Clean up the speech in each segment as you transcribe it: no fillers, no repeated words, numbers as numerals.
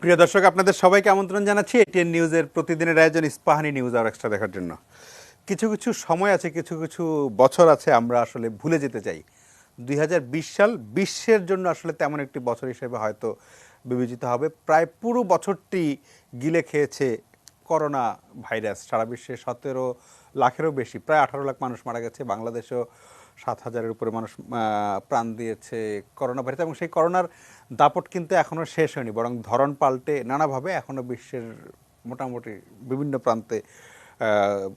প্রিয় দর্শক, আপনাদের সবাইকে আমন্ত্রণ জানাচ্ছি এটিএন নিউজের প্রতিদিনের আয়োজন ইস্পাহানি নিউজ আর এক্সট্রা দেখার জন্য। কিছু কিছু সময় আছে, কিছু কিছু বছর আছে আমরা আসলে ভুলে যেতে চাই। 2020 সাল বিশ্বের জন্য আসলে তেমন একটি বছর হিসেবে হয়তো বিবেচিত হবে। প্রায় পুরো বছরটি গিলে খেয়েছে করোনা ভাইরাস। সারা বিশ্বে 17 লাখেরও বেশি, প্রায় 18 লাখ মানুষ মারা গেছে। বাংলাদেশেও 7,000-এর উপরে মানুষ প্রাণ দিয়েছে করোনা ভাইরাস, এবং সেই করোনার দাপট কিন্তু এখনও শেষ হয়নি, বরং ধরন পাল্টে নানাভাবে এখনও বিশ্বের মোটামুটি বিভিন্ন প্রান্তে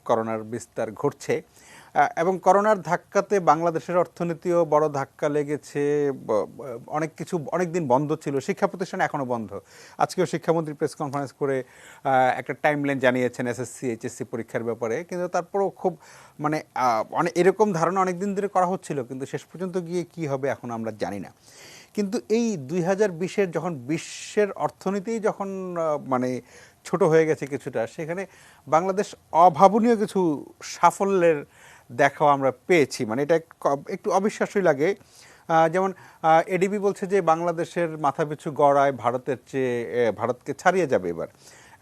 করোনার বিস্তার ঘটছে। এবং করোনার ধাক্কাতে বাংলাদেশের অর্থনীতিও বড় ধাক্কা লেগেছে। অনেক কিছু অনেক দিন বন্ধ ছিল, শিক্ষা প্রতিষ্ঠান এখনও বন্ধ। আজকেও শিক্ষামন্ত্রী প্রেস কনফারেন্স করে একটা টাইমলাইন জানিয়েছেন এসএসসি এইচএসসি পরীক্ষার ব্যাপারে, কিন্তু তারপরেও খুব মানে অনেক এরকম ধারণা অনেক দিন ধরে করা হচ্ছিল, কিন্তু শেষ পর্যন্ত গিয়ে কি হবে এখন আমরা জানি না। কিন্তু এই 2020-এর যখন বিশ্বের অর্থনীতি যখন মানে ছোট হয়ে গেছে কিছুটা, সেখানে বাংলাদেশ অভাবনীয় কিছু সাফল্যের দেখাও আমরা পেয়েছি। মানে এটা একটু অবিশ্বাস্যই লাগে। যেমন এডিবি বলছে যে বাংলাদেশের মাথাপিছু গড় আয় ভারতকে ছাড়িয়ে যাবে এবার,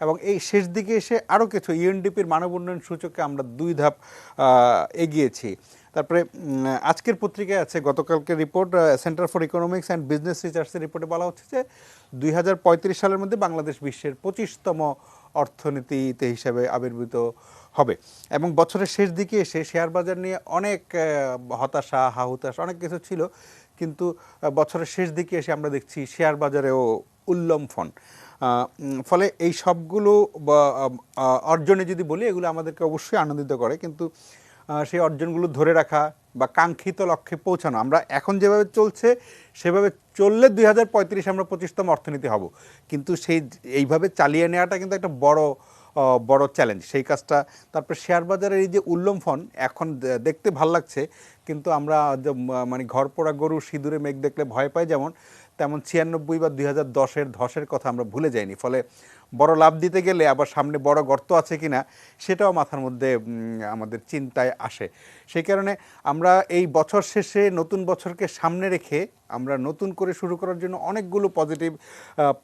এবং এই শেষ দিকে এসে আরও কিছু ইউএনডিপির মানব উন্নয়ন সূচকে আমরা 2 ধাপ এগিয়েছি। তারপরে আজকের পত্রিকায় আছে গতকালকে report, centre for economics and business রিসার্চের রিপোর্টে বলা হচ্ছে যে 2035 সালের মধ্যে বাংলাদেশ বিশ্বের 25তম অর্থনীতিতে হিসাবে আবির্ভূত হবে। এবং বছরের শেষ দিকে এসে শেয়ার বাজার নিয়ে অনেক হতাশা হাহুতাশ অনেক কিছু ছিল, কিন্তু বছরের শেষ দিকে এসে আমরা দেখছি শেয়ার বাজারেও উল্লম্ফন। ফলে এই সবগুলো অর্জনে যদি বলি, এগুলো আমাদেরকে অবশ্যই আনন্দিত করে, কিন্তু সেই অর্জনগুলো ধরে রাখা বা কাঙ্ক্ষিত লক্ষ্যে পৌঁছানো, আমরা এখন যেভাবে চলছে সেভাবে চললে 2035 আমরা 25তম অর্থনীতি হব, কিন্তু এইভাবে চালিয়ে নেওয়াটা কিন্তু একটা বড় চ্যালেঞ্জ, সেই কাজটা। তারপর শেয়ার বাজারের এই যে উল্লম্ফন, এখন দেখতে ভাল লাগছে, কিন্তু আমরা মানে ঘর পোড়া গরু সিঁদুরে মেঘ দেখলে ভয় পাই, যেমন তেমন 96 বা 2010-এর ধসের কথা আমরা ভুলে যাইনি। ফলে বড় লাভ দিতে গেলে আবার সামনে বড় গর্ত আছে কিনা সেটাও মাথার মধ্যে আমাদের চিন্তায় আসে। সেই কারণে আমরা এই বছর শেষে নতুন বছরকে সামনে রেখে আমরা নতুন করে শুরু করার জন্য অনেকগুলো পজিটিভ,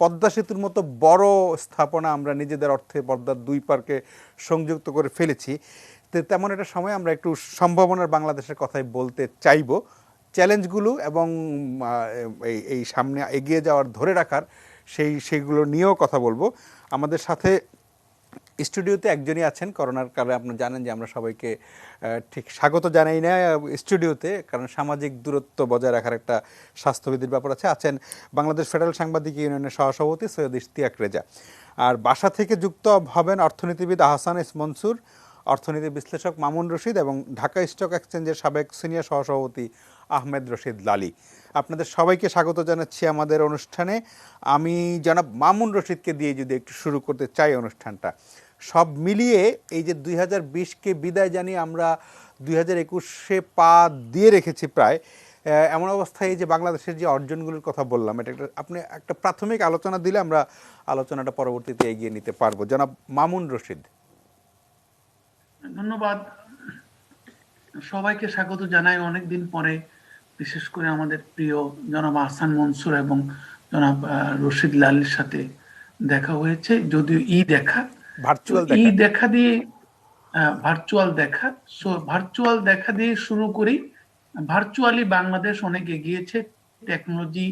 পদ্মা সেতুর মতো বড় স্থাপনা আমরা নিজেদের অর্থে পদ্মার 2 পারকে সংযুক্ত করে ফেলেছি। তো তেমন একটা সময় আমরা একটু সম্ভাবনার বাংলাদেশের কথাই বলতে চাইব। চ্যালেঞ্জগুলো এবং এই সামনে এগিয়ে যাওয়ার ধরে রাখার সেইগুলো নিয়েও কথা বলবো। আমাদের সাথে স্টুডিওতে একজনই আছেন, করোনার কারণে আপনারা জানেন যে আমরা সবাইকে ঠিক স্বাগত জানাই না স্টুডিওতে, কারণ সামাজিক দূরত্ব বজায় রাখার একটা স্বাস্থ্যবিধির ব্যাপার আছে। আছেন বাংলাদেশ ফেডারেল সাংবাদিক ইউনিয়নের সহসভাপতি সৈয়দ ইশতিয়াক রেজা। আর বাসা থেকে যুক্ত হবেন অর্থনীতিবিদ আহসান এস মনসুর, অর্থনীতি বিশ্লেষক মামুন রশিদ, এবং ঢাকা স্টক এক্সচেঞ্জের সাবেক সিনিয়র সহসভাপতি আহমেদ রশিদ লালী। আপনাদের সবাইকে স্বাগত জানাচ্ছি আমাদের অনুষ্ঠানে। আমি জনাব মামুন রশিদকে দিয়ে যদি একটু শুরু করতে চাই অনুষ্ঠানটা। সব মিলিয়ে এই যে 2020-কে বিদায় জানিয়ে আমরা 2021-এ পা দিয়ে রেখেছি প্রায়, এমন অবস্থায় এই যে বাংলাদেশের যে অর্জনগুলোর কথা বললাম, এটা আপনি একটা প্রাথমিক আলোচনা দিলে আমরা আলোচনাটা পরবর্তীতে এগিয়ে নিতে পারবো। জনাব মামুন রশিদ। ধন্যবাদ, সবাইকে স্বাগত জানাই অনেকদিন পরে, বিশেষ করে আমাদের প্রিয় জনাব আহসান মনসুর এবং জনাব রশিদ লালের সাথে দেখা হয়েছে, যদিও দেখা দিয়ে ভার্চুয়াল দেখা দিয়ে শুরু করি। ভার্চুয়ালি বাংলাদেশ অনেক এগিয়েছে, টেকনোলজি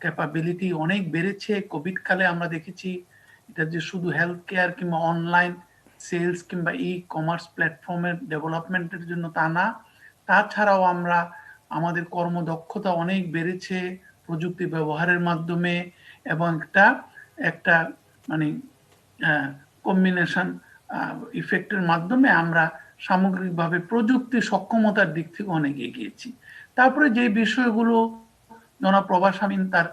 ক্যাপাবিলিটি অনেক বেড়েছে। কোভিড কালে আমরা দেখেছি এটা যে শুধু হেলথ কেয়ার কিংবা অনলাইন সেলস কিংবা ই কমার্স প্ল্যাটফর্মের ডেভেলপমেন্টের জন্য তা না, তাছাড়াও আমরা আমাদের কর্মদক্ষতা অনেক বেড়েছে প্রযুক্তি ব্যবহারের মাধ্যমে, এবং একটা মানে কম্বিনেশন ইফেক্টের মাধ্যমে আমরা সামগ্রিকভাবে প্রযুক্তি সক্ষমতার দিক থেকে অনেক এগিয়েছি। তারপরে যে বিষয়গুলো জনাব প্রভাস আমিন তার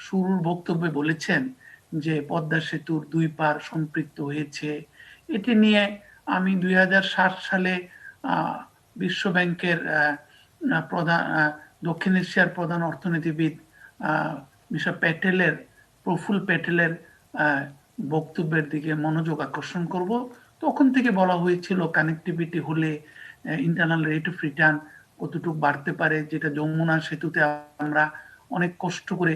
শুরুর বক্তব্যে বলেছেন যে পদ্মা সেতুর 2 পার সম্পৃক্ত হয়েছে, এটি নিয়ে আমি 2007 সালে বিশ্ব ব্যাংকের প্রধান দক্ষিণ এশিয়ার প্রধান অর্থনীতিবিদ প্রফুল প্যাটেলের বক্তব্যের দিকে মনোযোগ আকর্ষণ করব। তখন থেকে বলা হয়েছিল কানেক্টিভিটি হলে ইন্টারনাল রেট অফ রিটার্ন কতটুকু বাড়তে পারে, যেটা যমুনা সেতুতে আমরা অনেক কষ্ট করে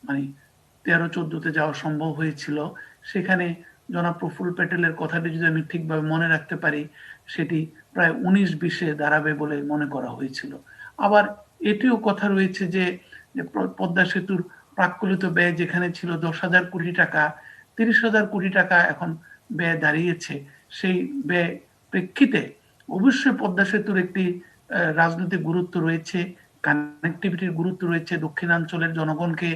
মানে 13-14-তে যাওয়া সম্ভব হয়েছিল। সেখানে জনাব প্রফুল্ল প্যাটেলের কথাটি যদি আমি ঠিকভাবে মনে রাখতে পারি, সেটি প্রায় 19-20-এ দাঁড়াবে বলে মনে করা হয়েছিল। আবার এটিও কথা রয়েছে যে পদ্মা সেতুর প্রাক্কলিত ব্যয় যেখানে ছিল 10,000 কোটি টাকা, 30,000 কোটি টাকা এখন ব্যয় দাঁড়িয়েছে। সেই ব্যয় প্রেক্ষিতে অবশ্যই পদ্মা সেতুর একটি রাজনৈতিক গুরুত্ব রয়েছে, কানেক্টিভিটির গুরুত্ব রয়েছে। দক্ষিণাঞ্চলের জনগণকে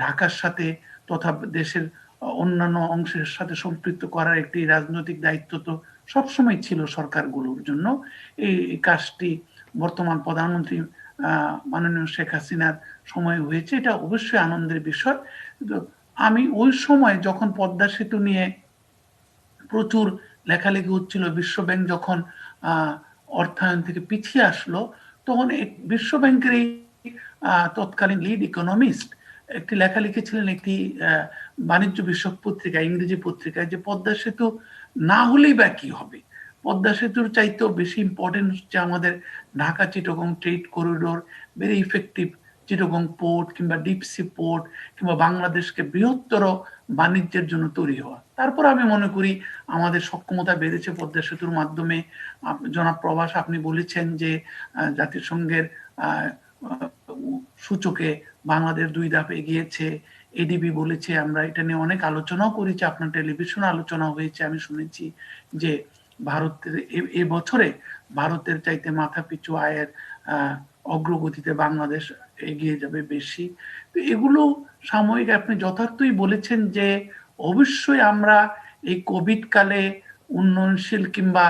ঢাকার সাথে তথা দেশের অন্যান্য অংশের সাথে সম্পৃক্ত করার একটি রাজনৈতিক দায়িত্ব তো সবসময় ছিল সরকারগুলোর জন্য। এই কাজটি বর্তমান প্রধানমন্ত্রী মাননীয় শেখ হাসিনার সময় হয়েছে, এটা অবশ্যই আনন্দের বিষয়। তো আমি ওই সময় যখন পদ্মা সেতু নিয়ে প্রচুর লেখালেখি হচ্ছিল, বিশ্বব্যাংক যখন অর্থায়ন থেকে পিছিয়ে আসলো, তখন বিশ্ব ব্যাংকের তৎকালীন লিড ইকোনমিস্ট একটি লেখা লিখেছিলেন একটি বাণিজ্য বিষয়ক পত্রিকা, ইংরেজি পত্রিকায়, যে পদ্মা সেতু না হলেই বা কি হবে, পদ্মা সেতুর চাইতেও বেশি ইম্পর্টেন্ট হচ্ছে আমাদের Dhaka Chittagong trade corridor, very effective Chittagong port কিংবা ডিপসি পোর্ট কিংবা বাংলাদেশকে বৃহত্তর বাণিজ্যের জন্য তৈরি হওয়া। তারপর আমি মনে করি আমাদের সক্ষমতা বেড়েছে পদ্মা সেতুর মাধ্যমে। জনাব প্রভাস, আপনি বলেছেন যে জাতিসংঘের সূচকে বাংলাদেশ 2 ধাপ এগিয়েছে। এডিবি বলেছে, আমরা এটা নিয়ে অনেক আলোচনাও করেছি, আপনার টেলিভিশনে আলোচনা হয়েছে, আমি শুনেছি যে ভারতের এ বছরে ভারতের চাইতে মাথা পিছু আয়ের অগ্রগতিতে বাংলাদেশ এগিয়ে যাবে বেশি। তো এগুলো সাময়িক, আপনি যথার্থই বলেছেন যে অবশ্যই আমরা এই কোভিড কালে উন্নয়নশীল কিংবা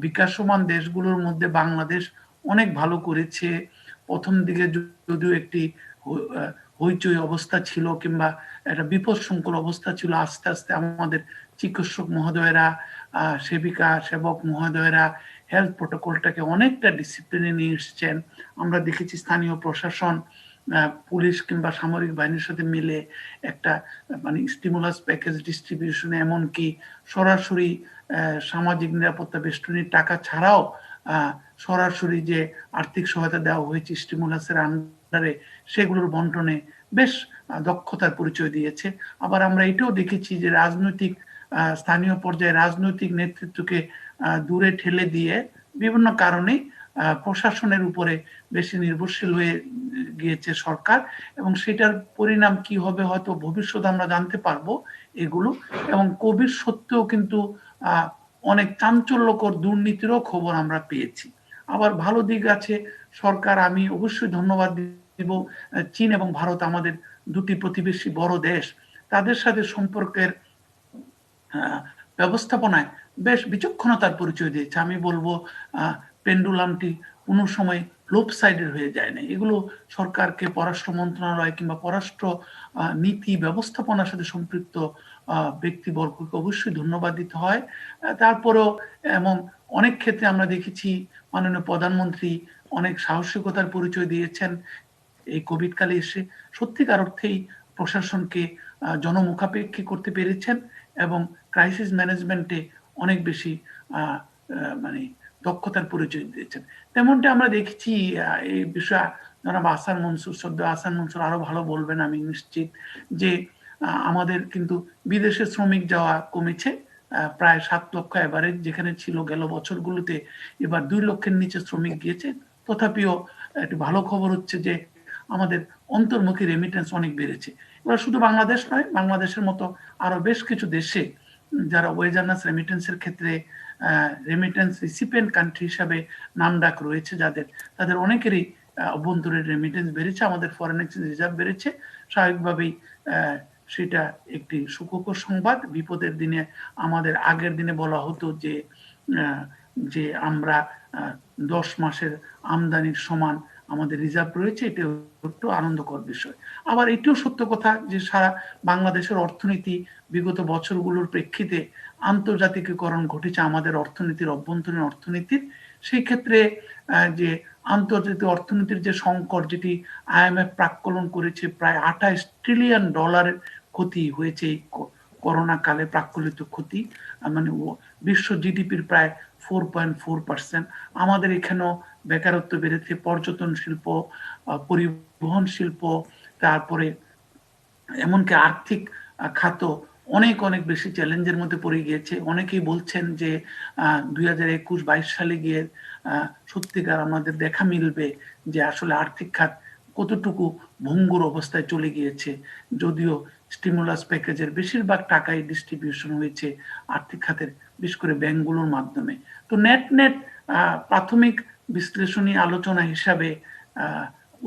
বিকাশমান দেশগুলোর মধ্যে বাংলাদেশ অনেক ভালো করেছে। প্রথম দিকে যদিও একটি হইচই অবস্থা ছিল কিংবা একটা বিপদসংকুল অবস্থা ছিল, আস্তে আস্তে আমাদের চিকিৎসক মহোদয়েরা, সেবিকা সেবক মহোদয়েরা হেলথ প্রোটোকলটাকে অনেকটা ডিসিপ্লিনে নিয়ে এসছেন। আমরা দেখেছি স্থানীয় প্রশাসন, পুলিশ কিংবা সামরিক বাহিনীর সাথে মিলে একটা মানে স্টিমুলাস প্যাকেজ ডিস্ট্রিবিউশনে, এমনকি সরাসরি সামাজিক নিরাপত্তা বেষ্টনীর টাকা ছাড়াও সরাসরি যে আর্থিক সহায়তা দেওয়া হয়েছে স্টিমুলাসের আন্ডারে, সেগুলোর বন্টনে বেশ দক্ষতার পরিচয় দিয়েছে। আবার আমরা এটাও দেখেছি যে রাজনৈতিক স্থানীয় পর্যায়ে রাজনৈতিক নেতৃত্বকে দূরে ঠেলে দিয়ে বিভিন্ন কারণে প্রশাসনের উপরে বেশি নির্ভরশীল হয়ে গিয়েছে সরকার, এবং সেটার পরিণাম কি হবে হয়তো ভবিষ্যতে আমরা জানতে পারবো এগুলো। এবং কোভিড সত্ত্বেও কিন্তু অনেক চাঞ্চল্যকর দুর্নীতিরও খবর আমরা পেয়েছি। আবার ভালো দিক আছে, সরকার, আমি অবশ্যই ধন্যবাদ দিব চীন এবং ভারত, আমাদের দুটি প্রতিবেশী বড় দেশ, তাদের সাথে সম্পর্কের ব্যবস্থাপনায় বেশ বিচক্ষণতার পরিচয় দিয়েছে। আমি বলবো পেন্ডুলামটি কোনো সময় লোপ সাইডের হয়ে যায় না। এগুলো সরকারকে, পররাষ্ট্র মন্ত্রণালয় কিংবা পররাষ্ট্র নীতি ব্যবস্থাপনার সাথে সম্পৃক্ত ব্যক্তিবর্গকে অবশ্যই ধন্যবাদ দিতে হয়। তারপরেও এমন অনেক ক্ষেত্রে আমরা দেখেছি মাননীয় প্রধানমন্ত্রী অনেক সাহসিকতার পরিচয় দিয়েছেন এই কোভিড কালে এসে, সত্যিকার অর্থেই প্রশাসনকে জনমুখাপেক্ষী করতে পেরেছেন এবং ক্রাইসিস ম্যানেজমেন্টে অনেক বেশি মানে দক্ষতার পরিচয় দিয়েছেন। তেমনটা আমরা দেখেছি এই বিষয়ে জনাব আহসান মনসুর, সদ্য আহসান মনসুর আরো ভালো বলবেন আমি নিশ্চিত, যে আমাদের কিন্তু বিদেশে শ্রমিক যাওয়া কমেছে, প্রায় 7 লক্ষ এভারেজ যেখানে ছিল গেল বছরগুলোতে, এবার 2 লক্ষের নিচে শ্রমিক গিয়েছে। তথাপিও একটি ভালো খবর হচ্ছে যে আমাদের অন্তর্মুখী রেমিটেন্স অনেক বেড়েছে। এবার শুধু বাংলাদেশ নয়, বাংলাদেশের মতো আরো বেশ কিছু দেশে যারা ওয়েজ আর্নার্স রেমিটেন্সের ক্ষেত্রে রেমিটেন্স রিসিপিয়েন্ট কান্ট্রি হিসাবে নামডাক রয়েছে, তাদের অনেকেরই অভ্যন্তরীণ রেমিটেন্স বেড়েছে, আমাদের ফরেন এক্সচেঞ্জ রিজার্ভ বেড়েছে। স্বাভাবিকভাবেই সেটা একটি সুখকর সংবাদ। বিপদের দিনে আমাদের আগের দিনে বলা হতো যে আমরা 10 মাসের আমদানির সমান আমাদের রিজার্ভ রয়েছে, এটা একটু আনন্দকর বিষয়। আবার এটিও সত্য কথা যে সারা বাংলাদেশের অর্থনীতি বিগত বছরগুলোর প্রেক্ষিতে আন্তর্জাতিকীকরণ ঘটেছে আমাদের অর্থনীতির, অভ্যন্তরীণ অর্থনীতির। সেই ক্ষেত্রে যে আন্তর্জাতিক অর্থনীতির যে সংকট, যেটি আইএমএফ প্রাক্কলন করেছে, প্রায় $28 ট্রিলিয়ন ক্ষতি হয়েছে এই করোনা কালে, প্রাক্কলিত ক্ষতি, মানে বিশ্ব জিডিপির প্রায় 4.4%। আমাদের এখানেও বেকারত্ব বেড়েছে, পর্যটন শিল্প, পরিবহন শিল্প, তারপরে এমনকি আর্থিক খাত অনেক অনেক বেশি চ্যালেঞ্জের মধ্যে পড়ে গিয়েছে। অনেকেই বলছেন যে 2021-22 সালে গিয়ে সত্যিকার আমাদের দেখা মিলবে যে আসলে আর্থিক খাত কতটুকু ভঙ্গুর অবস্থায় চলে গিয়েছে। যদিও স্টিমুলাস প্যাকেজের বেশিরভাগ টাকাই ডিস্ট্রিবিউশন হয়েছে আর্থিক খাতের, বিশেষ করে ব্যাংকগুলোর মাধ্যমে। তো নেট নেট প্রাথমিক বিশ্লেষণী আলোচনা হিসাবে,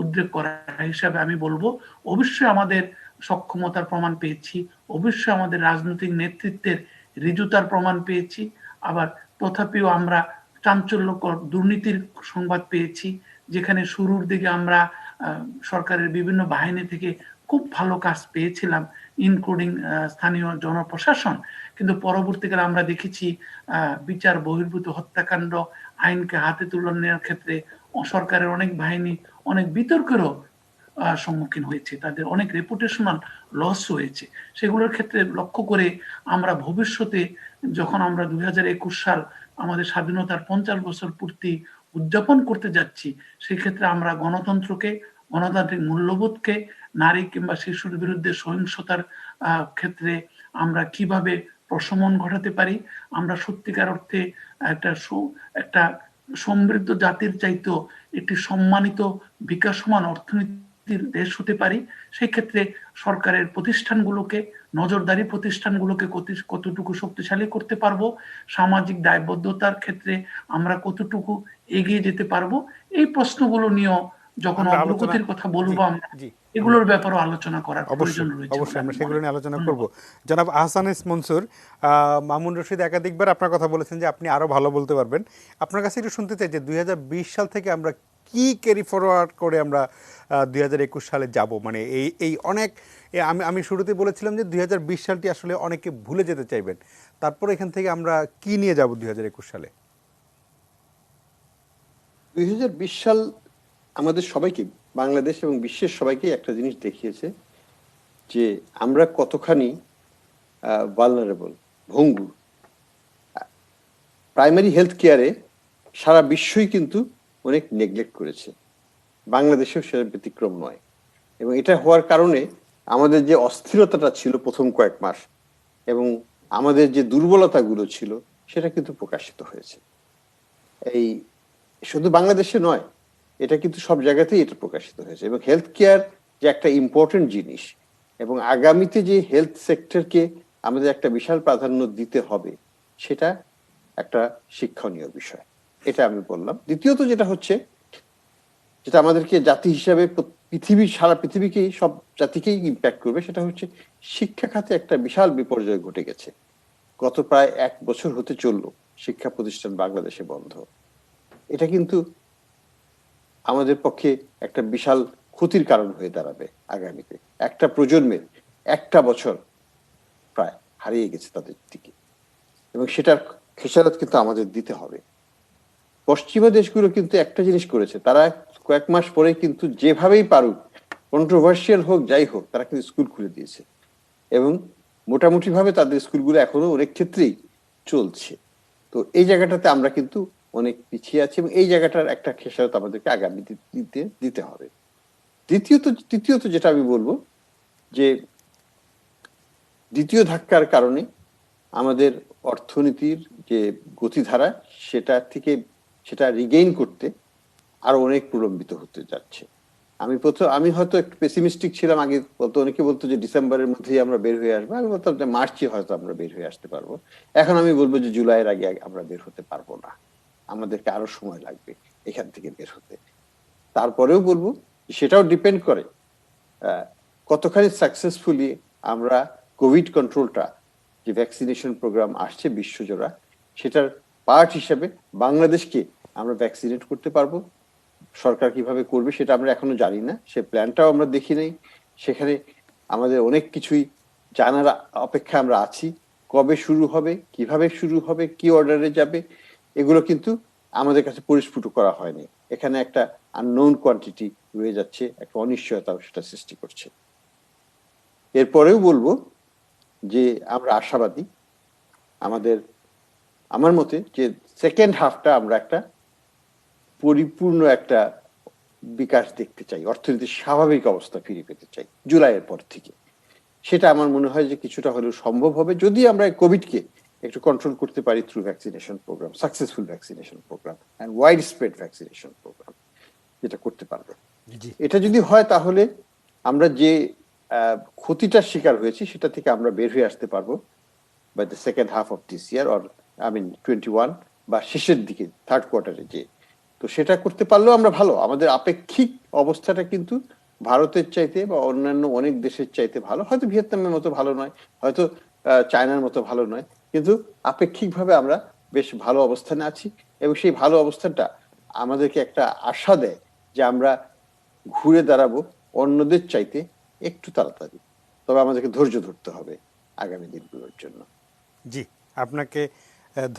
উদ্রেক করা হিসাবে আমি বলবো, অবশ্যই আমাদের সক্ষমতার প্রমাণ পেয়েছি, অবশ্যই আমাদের রাজনৈতিক নেতৃত্বের ঋজুতার প্রমাণ পেয়েছি। আবার তথাপিও আমরা চাঞ্চল্যকর দুর্নীতির সংবাদ পেয়েছি, যেখানে শুরুর দিকে আমরা সরকারের বিভিন্ন বাহিনী থেকে খুব ভালো কাজ পেয়েছিলাম, ইনক্লুডিং স্থানীয় জনপ্রশাসন। কিন্তু পরবর্তীকালে আমরা দেখেছি বিচার বহির্ভূত হত্যাকাণ্ড, আইনকে হাতে তুলে নেওয়ার ক্ষেত্রে সরকারের অনেক বাহিনী অনেক বিতর্কেরও সম্মুখীন হয়েছে, তাদের অনেক রেপুটেশনাল লস হয়েছে। সেগুলোর ক্ষেত্রে লক্ষ্য করে আমরা ভবিষ্যতে যখন আমরা 2021 সাল আমাদের স্বাধীনতার 50 বছর পূর্তি উদযাপন করতে যাচ্ছি, সেক্ষেত্রে আমরা গণতন্ত্রকে, গণতান্ত্রিক মূল্যবোধকে, নারী কিংবা শিশুর বিরুদ্ধে সহিংসতার ক্ষেত্রে আমরা কিভাবে প্রশমন ঘটাতে পারি, আমরা সত্যিকার অর্থে একটা একটা সমৃদ্ধ জাতির চাইতেও একটি সম্মানিত বিকাশমান অর্থনীতির দেশ হতে পারি, সেই ক্ষেত্রে সরকারের প্রতিষ্ঠানগুলোকে, নজরদারি প্রতিষ্ঠানগুলোকে কতটুকু শক্তিশালী করতে পারবো, সামাজিক দায়বদ্ধতার ক্ষেত্রে আমরা কতটুকু এগিয়ে যেতে পারবো, এই প্রশ্নগুলো নিয়েও যখন আমরা আলোচনা, অগ্রগতির কথা জি বলবো আমরা, জি, আমরা এগুলোর ব্যাপারেও আলোচনা করার প্রয়োজন অবশ্যই রয়েছে বলে অবশ্যই আমি আমরা সেগুলো মনে নিয়ে করি। আলোচনা করব। ধন্যবাদ। জনাব আহসানিস মনসুর, মামুন রশিদ একাধিকবার আপনার কথা বলেছেন যে আপনি আরো ভালো বলতে পারবেন। আপনার কাছে একটু শুনতে চাই যে 2020 সাল থেকে আমরা কি ক্যারি ফরওয়ার্ড করে আমরা 2021 সালে যাব, মানে এই এই অনেক আমি আমি শুরুতে বলেছিলাম যে 2020 সালটি আসলে অনেকে ভুলে যেতে চাইবেন, তারপর এখান থেকে আমরা কি নিয়ে যাব 2021 সালে? 2020 সাল আমাদের সবাইকে, বাংলাদেশ এবং বিশ্বের সবাইকে একটা জিনিস দেখিয়েছে যে আমরা কতখানি ভালনারেবল, ভঙ্গুর। প্রাইমারি হেলথ কেয়ারে সারা বিশ্বই কিন্তু অনেক নেগলেক্ট করেছে, বাংলাদেশেও সেটা ব্যতিক্রম নয়। এবং এটা হওয়ার কারণে আমাদের যে অস্থিরতাটা ছিল প্রথম কয়েক মাস এবং আমাদের যে দুর্বলতাগুলো ছিল সেটা কিন্তু প্রকাশিত হয়েছে। এই শুধু বাংলাদেশে নয়, এটা কিন্তু সব জায়গাতেই এটা প্রকাশিত হয়েছে। এবং হেলথ কেয়ার যে একটা ইম্পর্টেন্ট জিনিস এবং আগামীতে যে হেলথ সেক্টরকে আমাদের একটা বিশাল প্রাধান্য দিতে হবে, সেটা একটা শিক্ষণীয় বিষয়, এটা আমি বললাম। দ্বিতীয়ত যেটা হচ্ছে, যেটা আমাদেরকে জাতি হিসাবে সারা পৃথিবীকেই, সব জাতিকেই ইম্প্যাক্ট করবে, সেটা হচ্ছে শিক্ষা খাতে একটা বিশাল বিপর্যয় ঘটে গেছে। গত প্রায় 1 বছর হতে চললো শিক্ষা প্রতিষ্ঠান বাংলাদেশে বন্ধ। এটা কিন্তু আমাদের পক্ষে একটা বিশাল ক্ষতির কারণ হয়ে দাঁড়াবে আগামীতে। একটা প্রজন্মের 1টা বছর প্রায় হারিয়ে গেছে তাদের দিকে, এবং সেটার খেসারত কিন্তু আমাদের দিতে হবে। পশ্চিমা দেশগুলো কিন্তু একটা জিনিস করেছে, তারা কয়েক মাস পরে কিন্তু যেভাবেই পারুক, কন্ট্রোভার্সিয়াল হোক যাই হোক, তারা কিন্তু স্কুল খুলে দিয়েছে এবং মোটামুটি ভাবে তাদের স্কুলগুলো এখনো অনেক ক্ষেত্রেই চলছে। তো এই জায়গাটাতে আমরা কিন্তু অনেক পিছিয়ে আছি এবং এই জায়গাটার একটা খেসারত আমাদেরকে আগামী দিতে হবে। তৃতীয়ত যেটা আমি বলবো যে দ্বিতীয় ধাক্কার কারণে আমাদের অর্থনীতির যে গতিধারা সেটা রিগেইন করতে আরো অনেক প্রলম্বিত হতে যাচ্ছে। আমি হয়তো একটু পেসিমিস্টিক ছিলাম আগে, অনেকে বলতো যে ডিসেম্বরের মধ্যেই আমরা বের হয়ে আসবো, আমি বলতাম যে মার্চে হয়তো আমরা বের হয়ে আসতে পারবো। এখন আমি বলবো যে জুলাইয়ের আগে আমরা বের হতে পারবো না, আমাদেরকে আরো সময় লাগবে এখান থেকে বের হতে। তারপরেও বলবো সেটাও ডিপেন্ড করে কতখানি সাকসেসফুলি আমরা কোভিড কন্ট্রোলটা, যে ভ্যাকসিনেশন প্রোগ্রাম আসছে বিশ্বজোড়া, সেটার পার্ট হিসেবে বাংলাদেশকে আমরা ভ্যাকসিনেট করতে পারবো। সরকার কিভাবে করবে সেটা আমরা এখনো জানি না, সে প্ল্যানটাও আমরা দেখি নাই। সেখানে আমাদের অনেক কিছুই জানার অপেক্ষা আমরা আছি। কবে শুরু হবে, কিভাবে শুরু হবে, কি অর্ডারে যাবে, এগুলো কিন্তু আমাদের কাছে পরিস্ফুট করা হয়নি। এখানে একটা আননোন কোয়ান্টিটি রয়ে যাচ্ছে, একটা অনিশ্চয়তাও সেটা সৃষ্টি করছে। এরপরেও বলবো যে আমরা আশাবাদী, আমার মতে যে সেকেন্ড হাফটা আমরা একটা পরিপূর্ণ একটা বিকাশ দেখতে চাই, অর্থনীতির স্বাভাবিক অবস্থা ফিরে পেতে চাই জুলাইয়ের পর থেকে। সেটা আমার মনে হয় যে কিছুটা হলেও সম্ভব হবে যদি আমরা কোভিডকে একটু কন্ট্রোল করতে পারি through vaccination programme, successful vaccination programme and wide spread vaccination programme, যেটা করতে পারবে। জি এটা যদি হয় তাহলে আমরা যে ক্ষতিটার শিকার হয়েছি সেটা থেকে আমরা বের হয়ে আসতে পারবো by the second half of this year, or 21 বা শেষের দিকে থার্ড কোয়ার্টারে যে। তো সেটা করতে পারলেও আমরা ভালো। আমাদের আপেক্ষিক অবস্থাটা কিন্তু ভারতের চাইতে বা অন্যান্য অনেক দেশের চাইতে ভালো, হয়তো ভিয়েতনামের মতো ভালো নয়, হয়তো চায়নার মতো ভালো নয়, কিন্তু আপেক্ষিকভাবে আমরা বেশ ভালো অবস্থানে আছি। এবং সেই ভালো অবস্থানটা আমাদেরকে একটা আশা দেয় যে আমরা ঘুরে দাঁড়াবো অন্যদের চাইতে একটু তাড়াতাড়ি। তবে আমাদেরকে ধৈর্য ধরতে হবে আগামী দিনগুলোর জন্য। জি, আপনাকে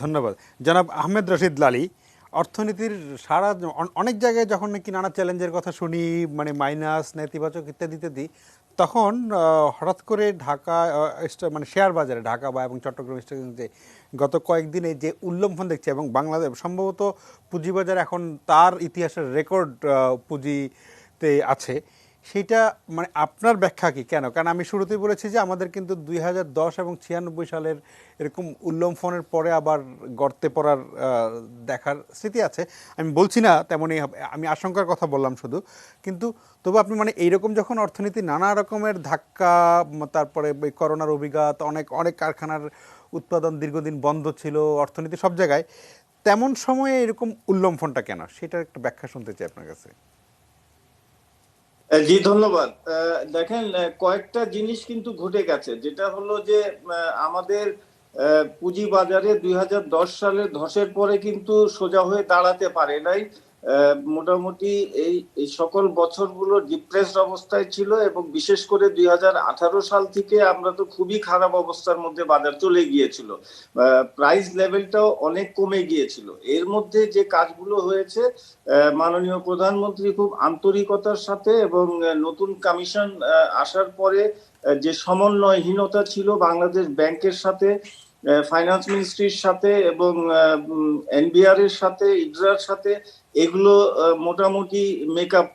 ধন্যবাদ। জনাব আহমেদ রশিদ লালী, অর্থনীতির সারা অনেক জায়গায় যখন নাকি নানা চ্যালেঞ্জের কথা শুনি, মানে মাইনাস, নেতিবাচক ইত্যাদি ইত্যাদি, তখন হঠাৎ করে ঢাকা মানে শেয়ার বাজারে ঢাকা বা এবং চট্টগ্রাম স্টক এক্সচেঞ্জে গত কয়েকদিনে যে উল্লম্ফন দেখছে, এবং বাংলাদেশ সম্ভবত পুঁজিবাজার এখন তার ইতিহাসের রেকর্ড পুঁজিতে আছে, সেইটা মানে আপনার ব্যাখ্যা কি? কেন? কারণ আমি শুরুতেই বলেছি যে আমাদের কিন্তু 2010 এবং 96 সালের এরকম উল্লম্ফনের পরে আবার গর্তে পড়ার দেখার স্মৃতি আছে। আমি বলছি না তেমনই হবে, আমি আশঙ্কার কথা বললাম শুধু। কিন্তু তবু আপনি মানে এইরকম যখন অর্থনীতি নানা রকমের ধাক্কা, তারপরে করোনার অভিঘাত, অনেক অনেক কারখানার উৎপাদন দীর্ঘদিন বন্ধ ছিল, অর্থনীতি সব জায়গায়, তেমন সময়ে এরকম উল্লম্ফনটা কেন? সেটার একটা ব্যাখ্যা শুনতে চাই আপনার কাছে। জি ধন্যবাদ। দেখেন, কয়েকটা জিনিস কিন্তু ঘটে গেছে, যেটা হলো যে আমাদের পুঁজি বাজারে 2010 সালের ধসের পরে কিন্তু সোজা হয়ে দাঁড়াতে পারে নাই। মোটামুটি এই সকল বছরগুলো ডিপ্রেসড অবস্থায় ছিল, এবং বিশেষ করে 2018 সাল থেকে আমরা তো খুবই খারাপ অবস্থার মধ্যে বাজার চলে গিয়েছিল, প্রাইস লেভেলটাও অনেক কমে গিয়েছিল। এর মধ্যে যে কাজগুলো হয়েছে, মাননীয় প্রধানমন্ত্রী খুব আন্তরিকতার সাথে এবং নতুন কমিশন আসার পরে যে সমন্বয়হীনতা ছিল বাংলাদেশ ব্যাংকের সাথে, ফাইন্যান্স মিনিস্ট্রির সাথে এবং এনবিআর এর সাথে, ইডরার সাথে, এগুলো মোটামুটি মেকআপ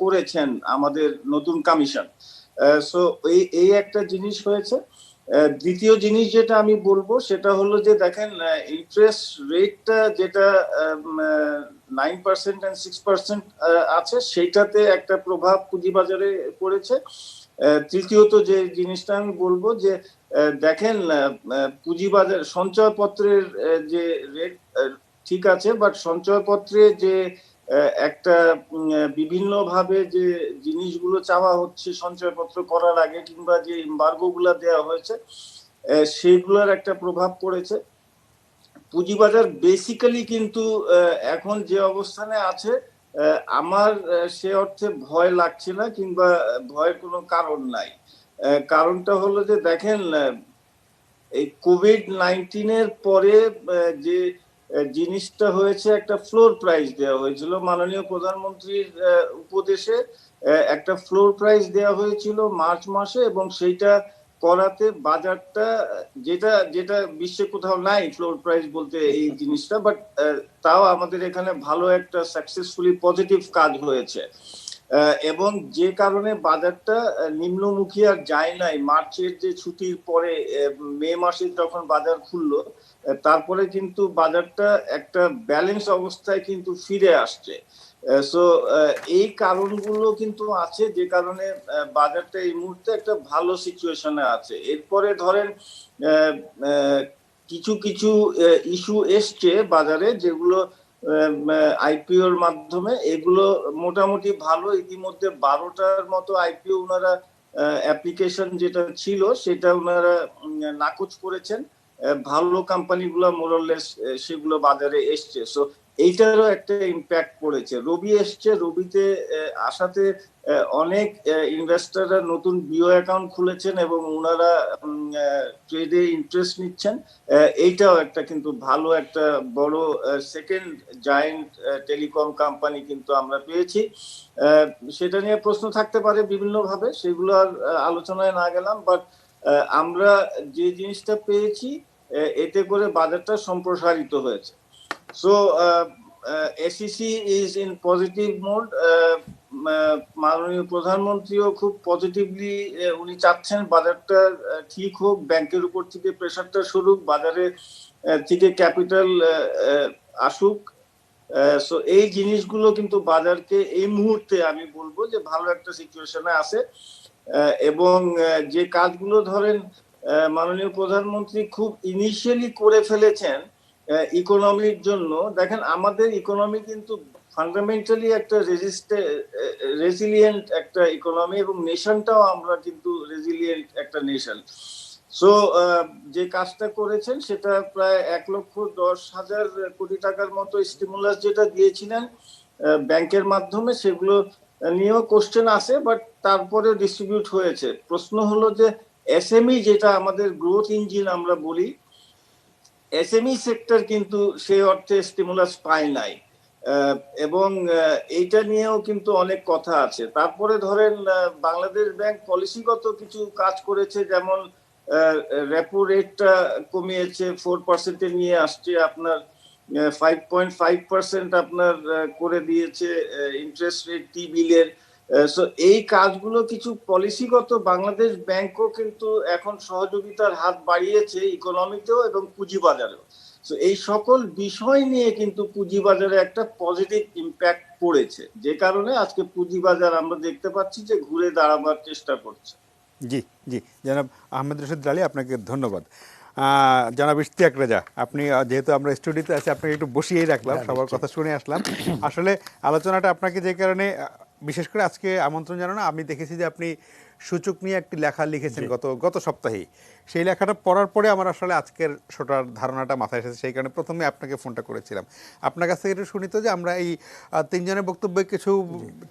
করেছেন আমাদের নতুন কমিশন। সো এই একটা জিনিস হয়েছে। দ্বিতীয় জিনিস যেটা আমি বলবো সেটা হলো যে দেখেন, ইন্টারেস্ট রেটটা যেটা 9% and 6% আছে, সেইটাতে একটা প্রভাব পুঁজিবাজারে পড়েছে। তৃতীয়ত যে জিনিসটা আমি বলবো যে দেখেন, পুঁজিবাজার সঞ্চয়পত্রের যে রেট ঠিক আছে, বাট সঞ্চয়পত্রে যে একটা বিভিন্ন ভাবে যে জিনিসগুলো চাওয়া হচ্ছে সঞ্চয়পত্র করার আগে, কিংবা যে এমবার্গো গুলা দেওয়া হয়েছে, সেগুলোর একটা প্রভাব পড়েছে। পুঁজিবাজার বেসিক্যালি কিন্তু এখন যে অবস্থানে আছে, আমার সে অর্থে ভয় লাগছে না, কিংবা ভয়ের কোনো কারণ নাই। কারণটা হলো যে দেখেন, এই কোভিড-19 এর পরে যে জিনিসটা হয়েছে, একটা ফ্লোর প্রাইস দেওয়া হয়েছিল মাননীয় প্রধানমন্ত্রীর উপদেশে, একটা ফ্লোর প্রাইস দেওয়া হয়েছিল মার্চ মাসে, এবং সেইটা করাতে বাজারটা, যেটা যেটা বিশ্বে কোথাও নাই ফ্লোর প্রাইস বলতে এই জিনিসটা, বাট তাও আমাদের এখানে ভালো একটা সাকসেসফুলি পজিটিভ কাজ হয়েছে। এবং যে কারণে বাজারটা নিম্নমুখী আর যায় নাই। মার্চের যে ছুটির পরে মে মাসে যখন বাজার খুললো, তারপরে কিন্তু বাজারটা একটা ব্যালেন্স অবস্থায় কিন্তু ফিরে আসছে। সো এই কারণগুলো কিন্তু আছে, যে কারণে বাজারটা এই মুহূর্তে একটা ভালো সিচুয়েশনে আছে। এরপরে ধরেন কিছু কিছু ইস্যু এসছে বাজারে, যেগুলো আইপিওর মাধ্যমে, এগুলো মোটামুটি ভালো। ইতিমধ্যে 12টার মতো আইপিও ওনারা অ্যাপ্লিকেশন যেটা ছিল সেটা ওনারা নাকচ করেছেন। ভালো কোম্পানিগুলো মোরলেস সেগুলো বাজারে এসছে। সো এইটারও একটা ইম্প্যাক্ট পড়েছে। রবি এসছে, রবিতে আসাতে অনেক ইনভেস্টররা নতুন বিও অ্যাকাউন্ট খুলেছেন এবং ওনারা ট্রেডে ইন্টারেস্ট নিচ্ছেন। এইটাও একটা কিন্তু ভালো একটা বড় সেকেন্ড জায়ান্ট টেলিকম কোম্পানি কিন্তু আমরা পেয়েছি। সেটা নিয়ে প্রশ্ন থাকতে পারে বিভিন্ন ভাবে, সেগুলো আর আলোচনায় না গেলাম, বাট আমরা যে জিনিসটা পেয়েছি এতে করে বাজারটা সম্প্রসারিত হয়েছে। So SEC is in positive mode. মাননীয় প্রধানমন্ত্রীও খুব পজিটিভলি উনি চাচ্ছেন বাজারটা ঠিক হোক, ব্যাংকের উপর থেকে প্রেশারটা সরুক, বাজারে থেকে ক্যাপিটাল আসুক। সো এই জিনিসগুলো কিন্তু বাজারকে এই মুহূর্তে আমি বলবো যে ভালো একটা সিচুয়েশনে আছে। এবং যে কাজগুলো ধরেন মাননীয় প্রধানমন্ত্রী খুব ইনিশিয়ালি করে ফেলেছেন ইকোনমির জন্য, দেখেন আমাদের ইকোনমি কিন্তু ফান্ডামেন্টালি একটা রেজিলিয়েন্ট একটা ইকোনমি, এবং নেশনটাও আমরা কিন্তু রেজিলিয়েন্ট একটা নেশন। সো যে কাজটা করেছেন সেটা প্রায় 1,10,000 কোটি টাকার মতো স্টিমুলাস যেটা দিয়েছিলেন ব্যাংকের মাধ্যমে, সেগুলো নিয়েও কোশ্চেন আছে, বাট তারপরে ডিস্ট্রিবিউট হয়েছে। প্রশ্ন হলো যে এসএমই যেটা আমাদের গ্রোথ ইঞ্জিন আমরা বলি, এসএমই সেক্টর কিন্তু সেই অর্থে স্টিমুলাস পায় নাই, এবং এইটা নিয়েও কিন্তু অনেক কথা আছে। তারপরে ধরেন বাংলাদেশ ব্যাংক পলিসিগত কিছু কাজ করেছে, যেমন রেপো রেটটা কমিয়েছে, 4% নিয়ে আসছে, আপনার 5.5% আপনার করে দিয়েছে ইন্টারেস্ট রেট টি বিলের। সো এই কাজগুলো কিছু পলিসিগত, বাংলাদেশ ব্যাংকও কিন্তু এখন সহযোগিতার হাত বাড়িয়েছে ইকোনমিতেও এবং পুঁজিবাজারেও। তো এই সকল বিষয় নিয়ে কিন্তু পুঁজিবাজারে একটা পজিটিভ ইম্প্যাক্ট পড়েছে, যে কারণে আজকে পুঁজিবাজার আমরা দেখতে পাচ্ছি যে ঘুরে দাঁড়াবার চেষ্টা করছে। জি জি, জনাব আহমেদ রশিদ আলী, আপনাকে ধন্যবাদ। জনাব ইশতিয়াক রেজা, আপনি যেহেতু আমরা স্টুডিওতে আছি, আপনাকে একটু বসিয়েই রাখলাম, সবার কথা শুনে আসলাম। আসলে আলোচনাটা আপনাকে যে কারণে বিশেষ করে আজকে আমন্ত্রণ জানানো, আমি দেখেছি যে আপনি সূচক নিয়ে একটি লেখা লিখেছেন গত সপ্তাহেই। সেই লেখাটা পড়ার পরে আমার আসলে আজকের শোটার ধারণাটা মাথায় এসেছে, সেই কারণে প্রথমে আপনাকে ফোনটা করেছিলাম। আপনার কাছ থেকে একটু শুনি তো যে আমরা এই তিনজনের বক্তব্যে কিছু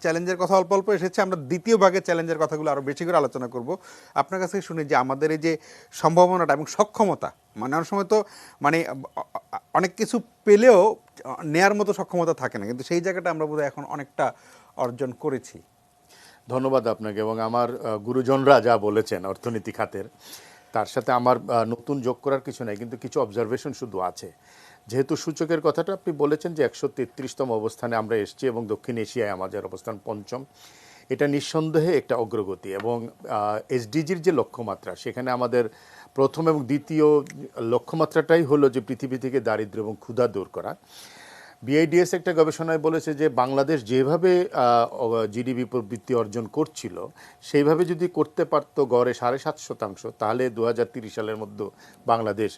চ্যালেঞ্জের কথা অল্প অল্প এসেছে, আমরা দ্বিতীয় ভাগে চ্যালেঞ্জের কথাগুলো আরও বেশি করে আলোচনা করব। আপনার কাছ থেকে শুনি যে আমাদের এই যে সম্ভাবনাটা এবং সক্ষমতা, মানে অনেক সময় তো মানে অনেক কিছু পেলেও নেয়ার মতো সক্ষমতা থাকে না, কিন্তু সেই জায়গাটা আমরা বোধহয় এখন অনেকটা অর্জন করেছি। ধন্যবাদ আপনাকে। এবং আমার গুরুজনরা যা বলেছেন অর্থনীতি খাতের, তার সাথে আমার নতুন যোগ করার কিছু নাই, কিন্তু কিছু অবজারভেশন শুধু আছে। যেহেতু সূচকের কথাটা আপনি বলেছেন যে 133তম অবস্থানে আমরা এসেছি এবং দক্ষিণ এশিয়ায় আমাদের অবস্থান পঞ্চম, এটা নিঃসন্দেহে একটা অগ্রগতি। এবং এসডিজির যে লক্ষ্যমাত্রা, সেখানে আমাদের প্রথম এবং দ্বিতীয় লক্ষ্যমাত্রাটাই হলো যে পৃথিবী থেকে দারিদ্র্য এবং ক্ষুধা দূর করা। বিআইডিএস একটা গবেষণায় বলেছে যে বাংলাদেশ যেভাবে জিডিপি প্রবৃদ্ধি অর্জন করছিল, সেইভাবে যদি করতে পারতো গড়ে 7.5%, তাহলে 2030 সালের মধ্যে বাংলাদেশ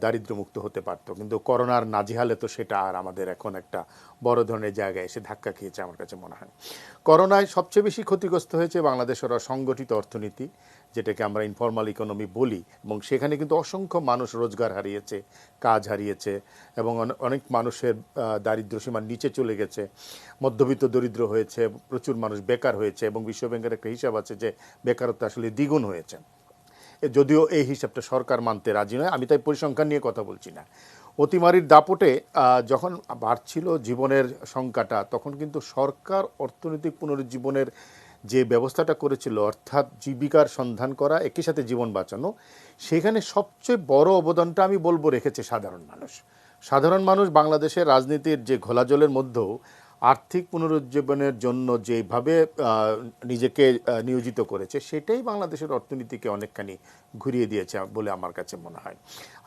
দারিদ্র্যমুক্ত হতে পারতো। কিন্তু করোনার নাজেহালে তো সেটা আর আমাদের এখন একটা বড় ধরনের জায়গায় এসে ধাক্কা খেয়েছে আমার কাছে মনে হয়। করোনায় সবচেয়ে বেশি ক্ষতিগ্রস্ত হয়েছে বাংলাদেশের অসংগঠিত অর্থনীতি, যেটাকে আমরা ইনফর্মাল ইকোনমি বলি, এবং সেখানে কিন্তু অসংখ্য মানুষ রোজগার হারিয়েছে, কাজ হারিয়েছে, এবং অনেক মানুষের দারিদ্র্য সীমার নিচে চলে গেছে, মধ্যবিত্ত দরিদ্র হয়েছে, প্রচুর মানুষ বেকার হয়েছে, এবং বিশ্বব্যাংকের একটা হিসাব আছে যে বেকারত্ব আসলে দ্বিগুণ হয়েছে। যদিও এই হিসাবটা সরকার মানতে রাজি নয়, আমি তাই পরিসংখ্যান নিয়ে কথা বলছি না। অতিমারির দাপটে যখন বাড়ছিল জীবনের সংখ্যাটা, তখন কিন্তু সরকার অর্থনৈতিক পুনরুজ্জীবনের যে ব্যবস্থাটা করেছিল, অর্থাৎ জীবিকার সন্ধান করা, একই সাথে জীবন বাঁচানো, সেখানে সবচেয়ে বড় অবদানটা আমি বলবো রেখেছে সাধারণ মানুষ। সাধারণ মানুষ বাংলাদেশের রাজনীতির যে ঘোলাজলের মধ্যেও আর্থিক পুনরুজ্জীবনের জন্য যেভাবে নিজেকে নিয়োজিত করেছে, সেটাই বাংলাদেশের অর্থনীতিকে অনেকখানি ঘুরিয়ে দিয়েছে বলে আমার কাছে মনে হয়।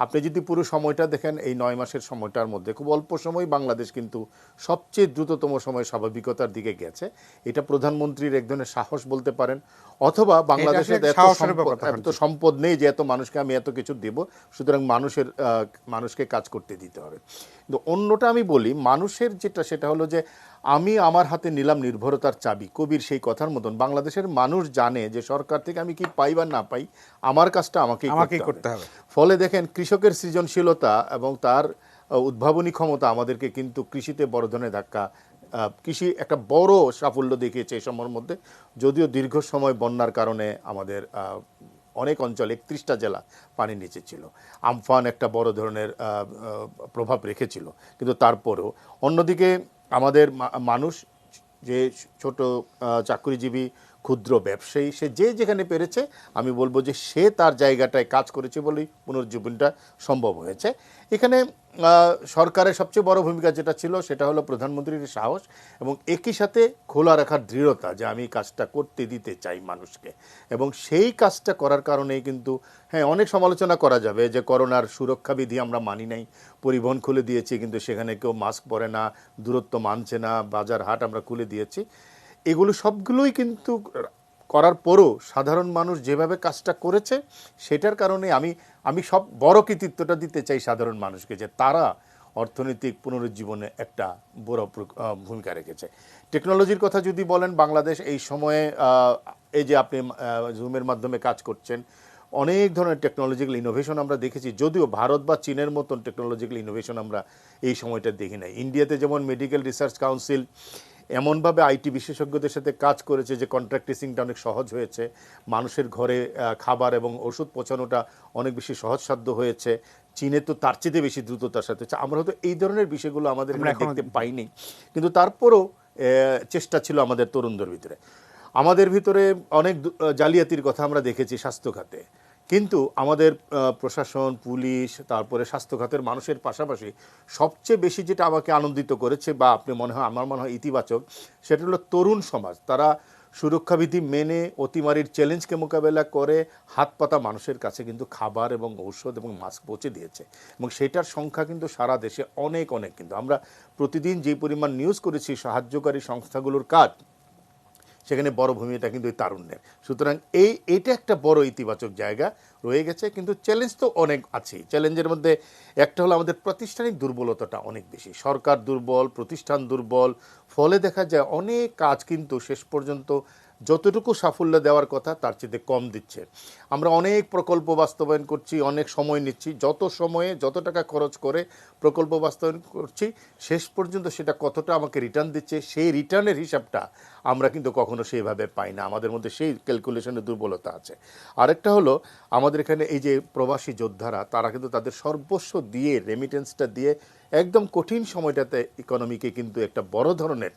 আপনি যদি পুরো সময়টা দেখেন, এই 9 মাসের সময়টার মধ্যে খুব অল্প সময় বাংলাদেশ কিন্তু সবচেয়ে দ্রুততম সময় স্বাভাবিকতার দিকে গেছে। এটা প্রধানমন্ত্রীর এক ধরনের সাহস বলতে পারেন, অথবা বাংলাদেশের এত সম্পদ নেই যে এত মানুষকে আমি এত কিছু দেব, সুতরাং মানুষকে কাজ করতে দিতে হবে। কিন্তু অন্যটা আমি বলি, মানুষের যেটা, সেটা হলো যে আমি আমার হাতে নিলাম নির্ভরতার চাবি। কবির সেই কথার মতন বাংলাদেশের মানুষ জানে যে সরকার থেকে আমি কি পাই বা না পাই, আমার কাজটা আমাকেই করতে হবে। ফলে দেখেন কৃষকের সৃজনশীলতা এবং তার উদ্ভাবনী ক্ষমতা আমাদেরকে কিন্তু কৃষিতে বড় ধরনের ধাক্কা, কৃষি একটা বড় সাফল্য দেখিয়েছে এই সময়ের মধ্যে। যদিও দীর্ঘ সময় বন্যার কারণে আমাদের অনেক অঞ্চল, 31টা জেলা পানির নিচে ছিল, আমফান একটা বড় ধরনের প্রভাব রেখেছিল, কিন্তু তারপরেও অন্যদিকে আমাদের মানুষ যে ছোট চাকরিজীবী ক্ষুদ্র ব্যবসায়ী, সে যে যেখানে পেরেছে আমি বলবো যে সে তার জায়গাটায় কাজ করেছে বলেই পুনরুজ্জীবনটা সম্ভব হয়েছে। এখানে সরকারের সবচেয়ে বড় ভূমিকা যেটা ছিল সেটা হলো প্রধানমন্ত্রীর সাহস এবং একই সাথে খোলা রাখার দৃঢ়তা, যে আমি কাজটা করতে দিতে চাই মানুষকে, এবং সেই কাজটা করার কারণেই কিন্তু হ্যাঁ অনেক সমালোচনা করা যাবে যে করোনার সুরক্ষা বিধি আমরা মানি নাই, পরিবহন খুলে দিয়েছি কিন্তু সেখানে কেউ মাস্ক পরে না, দূরত্ব মানছে না, বাজার হাট আমরা খুলে দিয়েছি, এগুলো সবগুলোই কিন্তু করার পরও সাধারণ মানুষ যেভাবে কাজটা করেছে সেটার কারণে আমি সব বড় কৃতিত্বটা দিতে চাই সাধারণ মানুষকে, যে তারা অর্থনৈতিক পুনরুজ্জীবনে একটা বড় ভূমিকা রেখেছে। টেকনোলজির কথা যদি বলেন, বাংলাদেশ এই সময়ে এই যে আপনি জুমের মাধ্যমে কাজ করছেন, অনেক ধরনের টেকনোলজিক্যাল ইনোভেশন আমরা দেখেছি, যদিও ভারত বা চীনের মতন টেকনোলজিক্যাল ইনোভেশন আমরা এই সময়টা দেখি নাই। ইন্ডিয়াতে যেমন মেডিকেল রিসার্চ কাউন্সিল এমনভাবে আইটি বিশেষজ্ঞদের সাথে কাজ করেছে যে কন্ট্রাক্ট ট্রেসিংটা অনেক সহজ হয়েছে, মানুষের ঘরে খাবার এবং ওষুধ পৌঁছানোটা অনেক বেশি সহজসাধ্য হয়েছে। চীনে তো তার চেয়ে বেশি দ্রুততার সাথে হচ্ছে। আমরা হয়তো এই ধরনের বিষয়গুলো আমাদের দেখতে পাইনি, কিন্তু তারপরও চেষ্টা ছিল আমাদের তরুণদের ভিতরে। আমাদের ভিতরে অনেক জালিয়াতির কথা আমরা দেখেছি স্বাস্থ্য খাতে, কিন্তু আমাদের প্রশাসন, পুলিশ, তারপরে স্বাস্থ্য খাতের মানুষের পাশাপাশি সবচেয়ে বেশি যেটা আমাকে আনন্দিত করেছে বা আমার মনে হয় ইতিবাচক, সেটা হলো তরুণ সমাজ। তারা সুরক্ষাবিধি মেনে অতিমারির চ্যালেঞ্জকে মোকাবেলা করে হাত পাতা মানুষের কাছে কিন্তু খাবার এবং ঔষধ এবং মাস্ক পৌঁছে দিয়েছে, এবং সেটার সংখ্যা কিন্তু সারা দেশে অনেক কিন্তু আমরা প্রতিদিন যে পরিমাণ নিউজ করেছি সাহায্যকারী সংস্থাগুলোর কাজ, সেখানে বড় ভূমিকা কিন্তু ওই তারুণ্যের। সুতরাং এইটা একটা বড় ইতিবাচক জায়গা রয়ে গেছে, কিন্তু চ্যালেঞ্জ তো অনেক আছেই। চ্যালেঞ্জের মধ্যে একটা হলো আমাদের প্রাতিষ্ঠানিক দুর্বলতাটা অনেক বেশি, সরকার দুর্বল, প্রতিষ্ঠান দুর্বল, ফলে দেখা যায় অনেক কাজ কিন্তু শেষ পর্যন্ত যতটুকু সাফল্য দেওয়ার কথা তার চেয়ে কম দিচ্ছে। আমরা অনেক প্রকল্প বাস্তবায়ন করছি, অনেক সময় নিচ্ছি, যত সময়ে যত টাকা খরচ করে প্রকল্প বাস্তবায়ন করছি, শেষ পর্যন্ত সেটা কতটা আমাকে রিটার্ন দিচ্ছে সেই রিটার্নের হিসাবটা আমরা কিন্তু কখনো সেইভাবে পাই না। আমাদের মধ্যে সেই ক্যালকুলেশনের দুর্বলতা আছে। আরেকটা হলো আমাদের এখানে এই যে প্রবাসী যোদ্ধারা, তারা কিন্তু তাদের সর্বস্ব দিয়ে, রেমিটেন্সটা দিয়ে একদম কঠিন সময়টাতে ইকোনমিকে কিন্তু একটা বড় ধরনের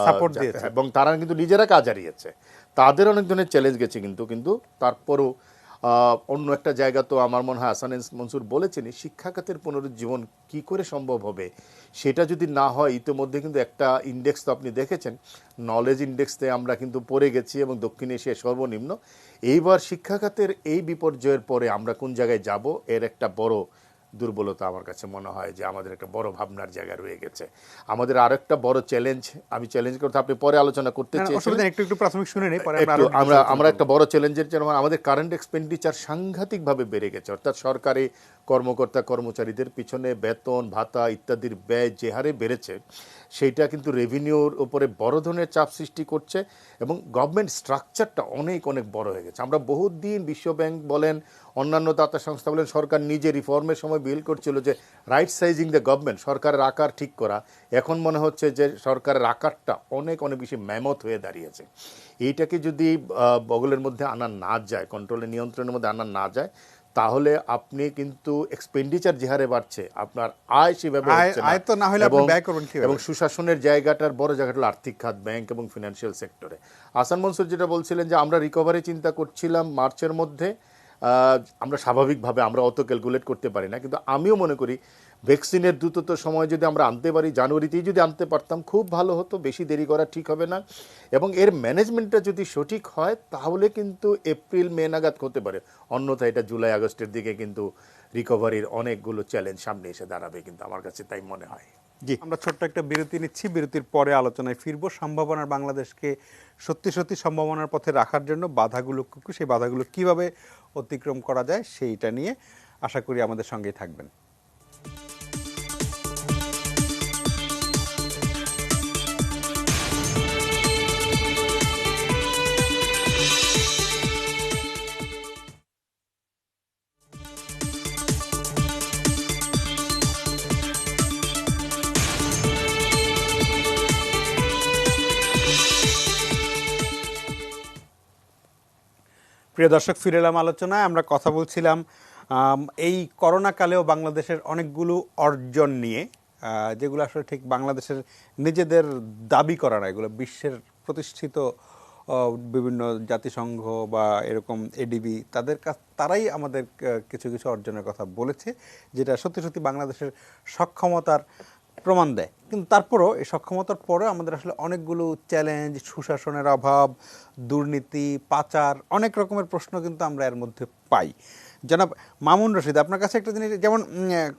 সাপোর্ট দিয়েছে, এবং তারা কিন্তু নিজেরা কাজ হারিয়েছে, তাদের অনেক ধরনের চ্যালেঞ্জ গেছে। কিন্তু তারপরও অন্য একটা জায়গা তো আমার মনে হয় হাসান মনসুর বলেছেনই, শিক্ষা খাতের পুনরুজ্জীবন কি করে সম্ভব হবে সেটা যদি না হয়, ইতিমধ্যে কিন্তু একটা ইন্ডেক্স তো আপনি দেখেছেন, নলেজ ইন্ডেক্সে আমরা কিন্তু পড়ে গেছি এবং দক্ষিণ এশিয়ায় সর্বনিম্ন। এইবার শিক্ষা খাতের এই বিপর্যয়ের পরে আমরা কোন জায়গায় যাব, এর একটা বড় দুর্বলতা আমার কাছে মনে হয় যে আমাদের একটা বড় ভাবনার জায়গা রয়ে গেছে। আমাদের আরো একটা বড় চ্যালেঞ্জ, আমি চ্যালেঞ্জ করতে আপনি পরে আলোচনা করতে চেয়েছিলেন, একটু প্রাথমিক শুনে নেই, পরে আমরা একটা বড় চ্যালেঞ্জের জন্য আমাদের কারেন্ট এক্সপেন্ডিচার সাংঘাতিকভাবে বেড়ে গেছে। অর্থাৎ সরকারি কর্মকর্তা কর্মচারীদের পিছনে বেতন ভাতা ইত্যাদির ব্যয় যে হারে বেড়েছে, সেইটা কিন্তু রেভিনিউর উপরে বড় ধরনের চাপ সৃষ্টি করছে এবং গভর্নমেন্ট স্ট্রাকচারটা অনেক বড় হয়ে গেছে। আমরা বহুদিন বিশ্বব্যাংক বলেন, অন্যান্য দাতা সংস্থা বলেন, সরকার নিজে রিফর্মের সময় বিল করছিল যে রাইট সাইজিং দ্য গভর্নমেন্ট, সরকারের আকার ঠিক করা। এখন মনে হচ্ছে যে সরকারের আকারটা অনেক বেশি ম্যামথ হয়ে দাঁড়িয়েছে। এইটাকে যদি বগলের মধ্যে আনা না যায়, কন্ট্রোলের নিয়ন্ত্রণের মধ্যে আনা না যায়, তাহলে আপনি কিন্তু এক্সপেন্ডিচার যে হারে বাড়ছে, আপনার আয় সেভাবে হচ্ছে না, এবং সুশাসনের জায়গাটার বড় জায়গাটা হলো আর্থিক খাত, ব্যাংক এবং ফিনান্সিয়াল সেক্টরে। হাসান মনসুর যেটা বলছিলেন যে আমরা রিকভারি চিন্তা করছিলাম মার্চের মধ্যে, আমরা স্বাভাবিকভাবে আমরা অত ক্যালকুলেট করতে পারি না, কিন্তু আমিও মনে করি ভ্যাকসিনের দ্রুতত সময় যদি আমরা আনতে পারি, জানুয়ারিতেই যদি আনতে পারতাম খুব ভালো হতো, বেশি দেরি করা ঠিক হবে না, এবং এর ম্যানেজমেন্টটা যদি সঠিক হয় তাহলে কিন্তু এপ্রিল মে নাগাদ হতে পারে। অন্যথায় এটা জুলাই আগস্টের দিকে কিন্তু রিকভারির অনেকগুলো চ্যালেঞ্জ সামনে এসে দাঁড়াবে, কিন্তু আমার কাছে তাই মনে হয়। জি, আমরা ছোট্ট একটা বিরতি নিচ্ছি, বিরতির পরে আলোচনায় ফিরবো। সম্ভাবনার বাংলাদেশকে সত্যি সম্ভাবনার পথে রাখার জন্য সেই বাধাগুলো কিভাবে অতিক্রম করা যায় সেইটা নিয়ে আশা করি আমাদের সঙ্গেই থাকবেন। প্রিয় দর্শক, ফিরে এলাম আলোচনায়। আমরা কথা বলছিলাম এই করোনা কালেও বাংলাদেশের অনেকগুলো অর্জন নিয়ে, যেগুলো আসলে ঠিক বাংলাদেশের নিজেদের দাবি করা না, এগুলো বিশ্বের প্রতিষ্ঠিত বিভিন্ন জাতিসংঘ বা এরকম এডিবি তারাই আমাদের কিছু কিছু অর্জনের কথা বলেছে, যেটা সত্যি সত্যি বাংলাদেশের সক্ষমতার প্রমাণ দেয়। কিন্তু তারপরও এই সক্ষমতার পরেও আমাদের আসলে অনেকগুলো চ্যালেঞ্জ, সুশাসনের অভাব, দুর্নীতি, পাচার, অনেক রকমের প্রশ্ন কিন্তু আমরা এর মধ্যে পাই। জনাব মামুন রশিদ, আপনার কাছে একটা জিনিস, যেমন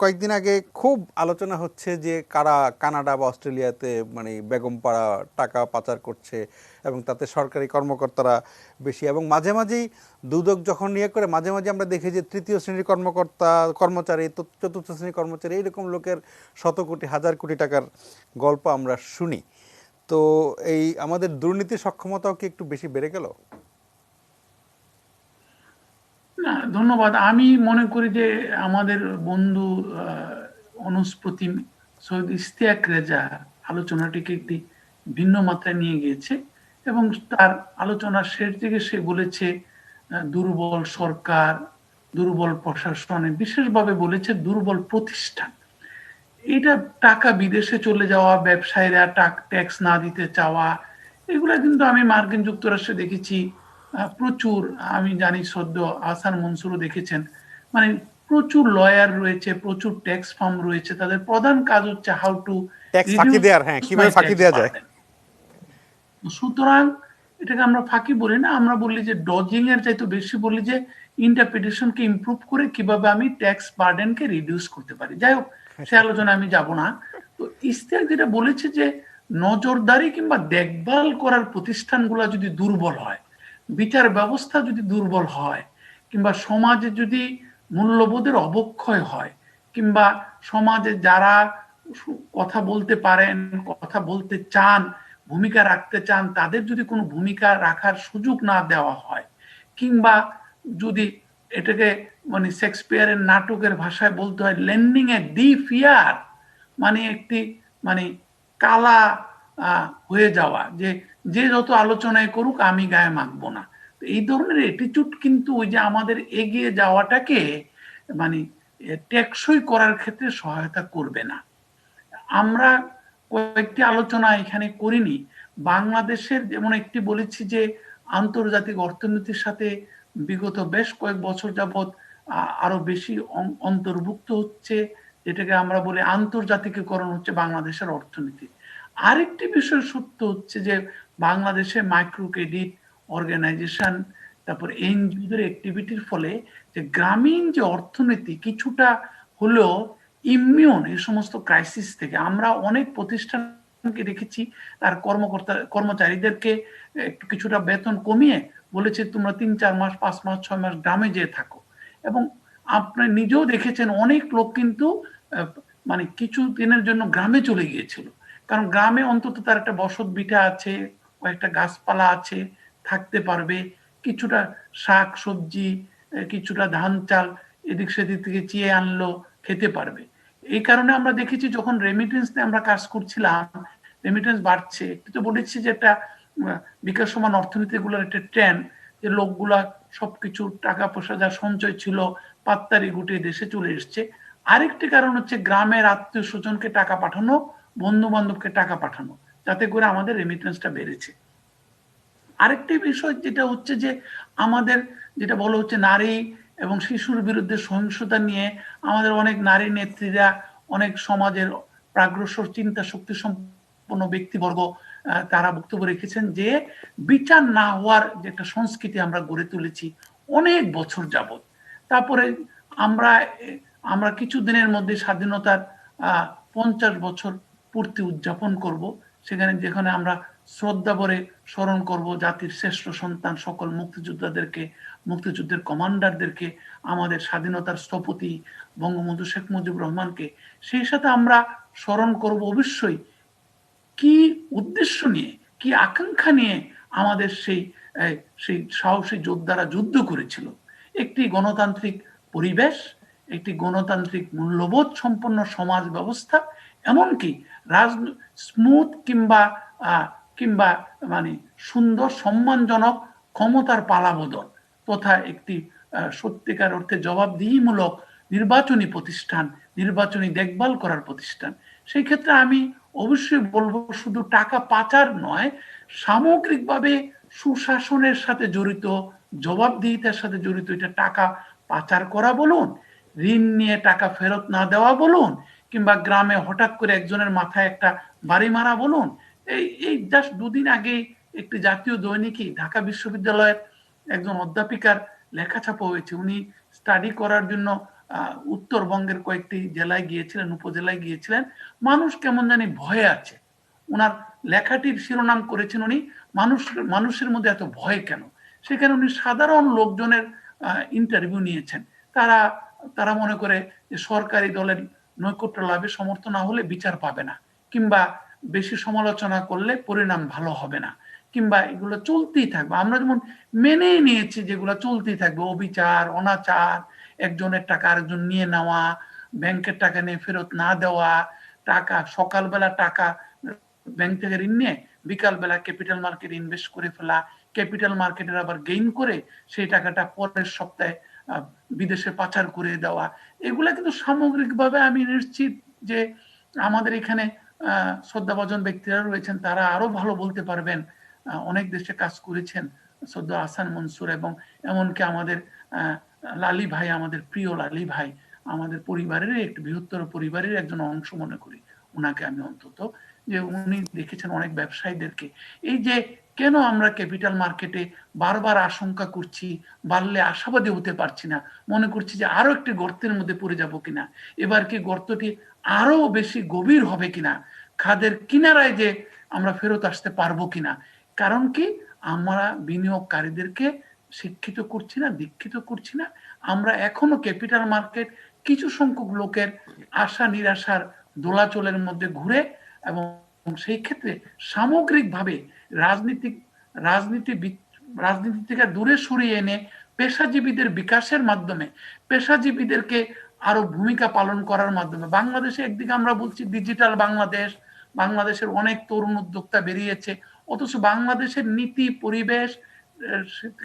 কয়েকদিন আগে খুব আলোচনা হচ্ছে যে কারা কানাডা বা অস্ট্রেলিয়াতে মানে বেগম পাড়া টাকা পাচার করছে এবং তাতে সরকারি কর্মকর্তারা বেশি, এবং মাঝে মাঝেই দুদক যখন নিয়ে করে মাঝে মাঝে আমরা দেখি যে তৃতীয় শ্রেণীর কর্মচারী, চতুর্থ শ্রেণীর কর্মচারী, এইরকম লোকের শত কোটি হাজার কোটি টাকার গল্প আমরা শুনি। তো এই আমাদের দুর্নীতির সক্ষমতাও কি একটু বেশি বেড়ে গেল? না, ধন্যবাদ। আমি মনে করি যে আমাদের বন্ধু অনুস্প্রতিম সৈয়দ ইশতিয়াক রেজা আলোচনাটিকে একটি ভিন্ন মাত্রায় নিয়ে গিয়েছে, এবং তার আলোচনার শেষ দিকে সে বলেছে দুর্বল সরকার, দুর্বল প্রশাসনে, বিশেষভাবে বলেছে দুর্বল প্রতিষ্ঠান। এটা টাকা বিদেশে চলে যাওয়া, ব্যবসায়ীরা ট্যাক্স না দিতে চাওয়া, এগুলা কিন্তু আমি মার্কিন যুক্তরাষ্ট্রে দেখেছি প্রচুর। আমি জানি সদ্য আহসান মনসুরও দেখেছেন, মানে প্রচুর লয়ার রয়েছে, প্রচুর ট্যাক্স ফার্ম রয়েছে, তাদের প্রধান কাজ হচ্ছে হাউ টু ট্যাক্স ফাঁকি দেওয়ার, হ্যাঁ, কিভাবে ফাঁকি দেওয়া যায়। সুতরাং এটাকে আমরা ফাঁকি বলি না, আমরা বলি যে ডজিং এর চাইতে বেশি বলি যে ইন্টারপ্রিটেশনকে ইমপ্রুভ করে কিভাবে আমি ট্যাক্স বার্ডেনকে রিডিউস করতে পারি। যাই হোক, সে আলোচনায় আমি যাব না। তো ইশতিয়াক যেটা বলেছে যে নজরদারি কিংবা দেখভাল করার প্রতিষ্ঠানগুলো যদি দুর্বল হয়, বিচার ব্যবস্থা যদি দুর্বল হয়, কিংবা সমাজে যদি মূল্যবোধের অবক্ষয় হয়, কিংবা সমাজে যারা কথা বলতে পারেন, কথা বলতে চান, ভূমিকা রাখতে চান, তাদের যদি কোনো ভূমিকা রাখার সুযোগ না দেওয়া হয়, কিংবা যদি এটাকে মানে শেক্সপিয়ারের নাটকের ভাষায় বলতে হয় লেন্ডিং এ ডি ফিয়ার, মানে একটি মানে কালা হয়ে যাওয়া, যে যে যত আলোচনায় করুক আমি গায়ে মাখবো না। এই ধরনের অ্যাটিটিউড কিন্তু ওই যে আমাদের এগিয়ে যাওয়াটাকে মানে টেকসই করার ক্ষেত্রে সহায়তা করবে না। আমরা কয়েকটি আলোচনা এখানে করিনি। বাংলাদেশের যেমন একটি বলেছি যে আন্তর্জাতিক অর্থনীতির সাথে বিগত বেশ কয়েক বছর যাবৎ আরো বেশি অন্তর্ভুক্ত হচ্ছে, যেটাকে আমরা বলি আন্তর্জাতিকীকরণ হচ্ছে বাংলাদেশের অর্থনীতি। আরেকটি বিষয় সত্য হচ্ছে যে বাংলাদেশে মাইক্রো ক্রেডিট অর্গানাইজেশন, তারপর এনজিওদের অ্যাক্টিভিটির ফলে যে গ্রামীণ যে অর্থনীতি কিছুটা হলেও ইমিউন এই সমস্ত ক্রাইসিস থেকে। আমরা অনেক প্রতিষ্ঠানকে দেখেছি তার কর্মচারীদেরকে একটু কিছুটা বেতন কমিয়ে বলেছে তোমরা 3-4 মাস, 5 মাস, 6 মাস গ্রামে যেয়ে থাকো। এবং আপনি নিজেও দেখেছেন অনেক লোক কিন্তু মানে কিছু দিনের জন্য গ্রামে চলে গিয়েছিল, কারণ গ্রামে অন্তত তার একটা বসত ভিটা আছে, কয়েকটা গাছপালা আছে, থাকতে পারবে, কিছুটা শাক সবজি, কিছুটা ধান চাল এদিক সেদিক থেকে চেয়ে আনলো, খেতে পারবে। এই কারণে আমরা দেখেছি যখন রেমিটেন্স নিয়ে আমরা কাজ করছিলাম, রেমিটেন্স বাড়ছে। একটু তো বলেছি যে একটা বিকাশমান অর্থনীতিগুলোর একটা ট্রেন্ড, যে লোকগুলা সবকিছু টাকা পয়সা যা সঞ্চয় ছিল পাত্তারি গুটিয়ে দেশে চলে এসছে। আরেকটি কারণ হচ্ছে গ্রামের আত্মীয় স্বজনকে টাকা পাঠানো, বন্ধু বান্ধবকে টাকা পাঠানো, যাতে করে আমাদের রেমিটেন্সটা বেড়েছে। আরেকটি বিষয় যেটা হচ্ছে যে আমাদের যেটা বলা হচ্ছে নারী এবং শিশুর বিরুদ্ধে সহিংসতা নিয়ে আমাদের অনেক নারী নেত্রীরা, অনেক সমাজের প্রাগ্রসর চিন্তা শক্তি সম্পন্ন ব্যক্তিবর্গ তারা বক্তব্য রেখেছেন যে বিচার না হওয়ার যে একটা সংস্কৃতি আমরা গড়ে তুলেছি অনেক বছর যাবত। তারপরে আমরা আমরা কিছু দিনের মধ্যে স্বাধীনতার 50 বছর পূর্তি উদযাপন করব, যেখানে আমরা শ্রদ্ধা ভরে স্মরণ করব জাতির শ্রেষ্ঠ সন্তান সকল মুক্তিযোদ্ধাদেরকে, মুক্তিযুদ্ধের কমান্ডারদেরকে, আমাদের স্বাধীনতার স্থপতি বঙ্গবন্ধু শেখ মুজিবুর রহমানকে। সেই সাথে আমরা স্মরণ করব অবশ্যই কি উদ্দেশ্য নিয়ে, কি আকাঙ্ক্ষা নিয়ে আমাদের সেই সেই সাহসী যোদ্ধারা যুদ্ধ করেছিল। একটি গণতান্ত্রিক পরিবেশ, একটি গণতান্ত্রিক মূল্যবোধ সম্পন্ন সমাজ ব্যবস্থা, এমনকি স্মুথ কিংবা কিংবা মানে সুন্দর সম্মানজনক ক্ষমতার পালাবদল তথা একটি সত্যিকার অর্থে জবাবদিহিমূলক নির্বাচনী প্রতিষ্ঠান, নির্বাচনী দেখভাল করার প্রতিষ্ঠান, সেই ক্ষেত্রে আমি অবশ্যই বলবো শুধু টাকা পাচার নয়, সামগ্রিকভাবে সুশাসনের সাথে জড়িত, জবাবদিহিতার সাথে জড়িত, এটা টাকা পাচার করা বলুন, ঋণ নিয়ে টাকা ফেরত না দেওয়া বলুন, কিংবা গ্রামে হঠাৎ করে একজনের মাথায় একটা বাড়ি মারা বলুন। এই জাস্ট দুদিন আগে একটি জাতীয় দৈনিকই ঢাকা বিশ্ববিদ্যালয়ের একজন অধ্যাপিকার লেখা ছাপা হয়েছে। উনি স্টাডি করার জন্য উত্তরবঙ্গের কয়েকটি জেলায় গিয়েছিলেন, উপজেলায় গিয়েছিলেন। মানুষ কেমন জানি ভয়ে আছে। ওনার লেখাটির শিরোনাম করেছেন উনি, মানুষের মধ্যে এত ভয় কেন। সেখানে উনি সাধারণ লোকজনের ইন্টারভিউ নিয়েছেন। তারা তারা মনে করে যে সরকারি দলের নৈকট্য লাভে সমর্থ না হলে বিচার পাবে না, কিংবা বেশি সমালোচনা করলে পরিণাম ভালো হবে না, কিংবা এগুলো চলতেই থাকবে। আমরা যেমন মেনেই নিয়েছি যেগুলো চলতেই থাকবে, অবিচার, অনাচার, একজনের টাকা আরেকজন নিয়ে নেওয়া, ব্যাংকের টাকা নিয়ে ফেরত না দেওয়া, টাকা সকালবেলা টাকা ব্যাংক থেকে ঋণ নিয়ে বিকালবেলা ক্যাপিটাল মার্কেট ইনভেস্ট করে ফেলা, ক্যাপিটাল মার্কেটের আবার গেইন করে সেই টাকাটা পরের সপ্তাহে বিদেশে পাচার করে দেওয়া। এগুলা কিন্তু সামগ্রিকভাবে আমি নিশ্চিত যে আমাদের এখানে শ্রদ্ধাভাজন ব্যক্তিরা রয়েছেন, তারা আরো ভালো বলতে পারবেন। অনেক দেশে কাজ করেছেন শ্রদ্ধা আহসান মনসুর, এবং এমনকি আমাদের লালি ভাই, আমাদের প্রিয় লালি ভাই, আমাদের পরিবারের একটি বৃহত্তর পরিবারের একজন অংশ মনে করি ওনাকে আমি, অন্তত যে উনি দেখেছেন অনেক ব্যবসায়ীদেরকে। এই যে কেন আমরা ক্যাপিটাল মার্কেটে বারবার আশঙ্কা করছি, বাড়লে আশাবাদী হতে পারছি না, মনে করছি যে আরো একটি গর্তের মধ্যে পড়ে যাব কিনা, এবার কি গর্তটি আরো বেশি গভীর হবে কিনা, খাদের কিনারায় যে আমরা ফেরত আসতে পারবো কিনা। কারণ কি, আমরা বিনিয়োগকারীদেরকে শিক্ষিত করছি না, দীক্ষিত করছি না। আমরা এখনো ক্যাপিটাল মার্কেট কিছু সংখ্যক লোকের আশা নিরাশার দোলাচলের মধ্যে ঘুরে, এবং সেই ক্ষেত্রে সামগ্রিকভাবে রাজনীতি থেকে দূরে সরিয়ে এনে পেশাজীবীদের বিকাশের মাধ্যমে, পেশাজীবীদেরকে আরো ভূমিকা পালন করার মাধ্যমে, বাংলাদেশে একদিকে আমরা বলছি ডিজিটাল বাংলাদেশ, বাংলাদেশের অনেক তরুণ উদ্যোক্তা বেরিয়েছে, অথচ বাংলাদেশের নীতি, পরিবেশ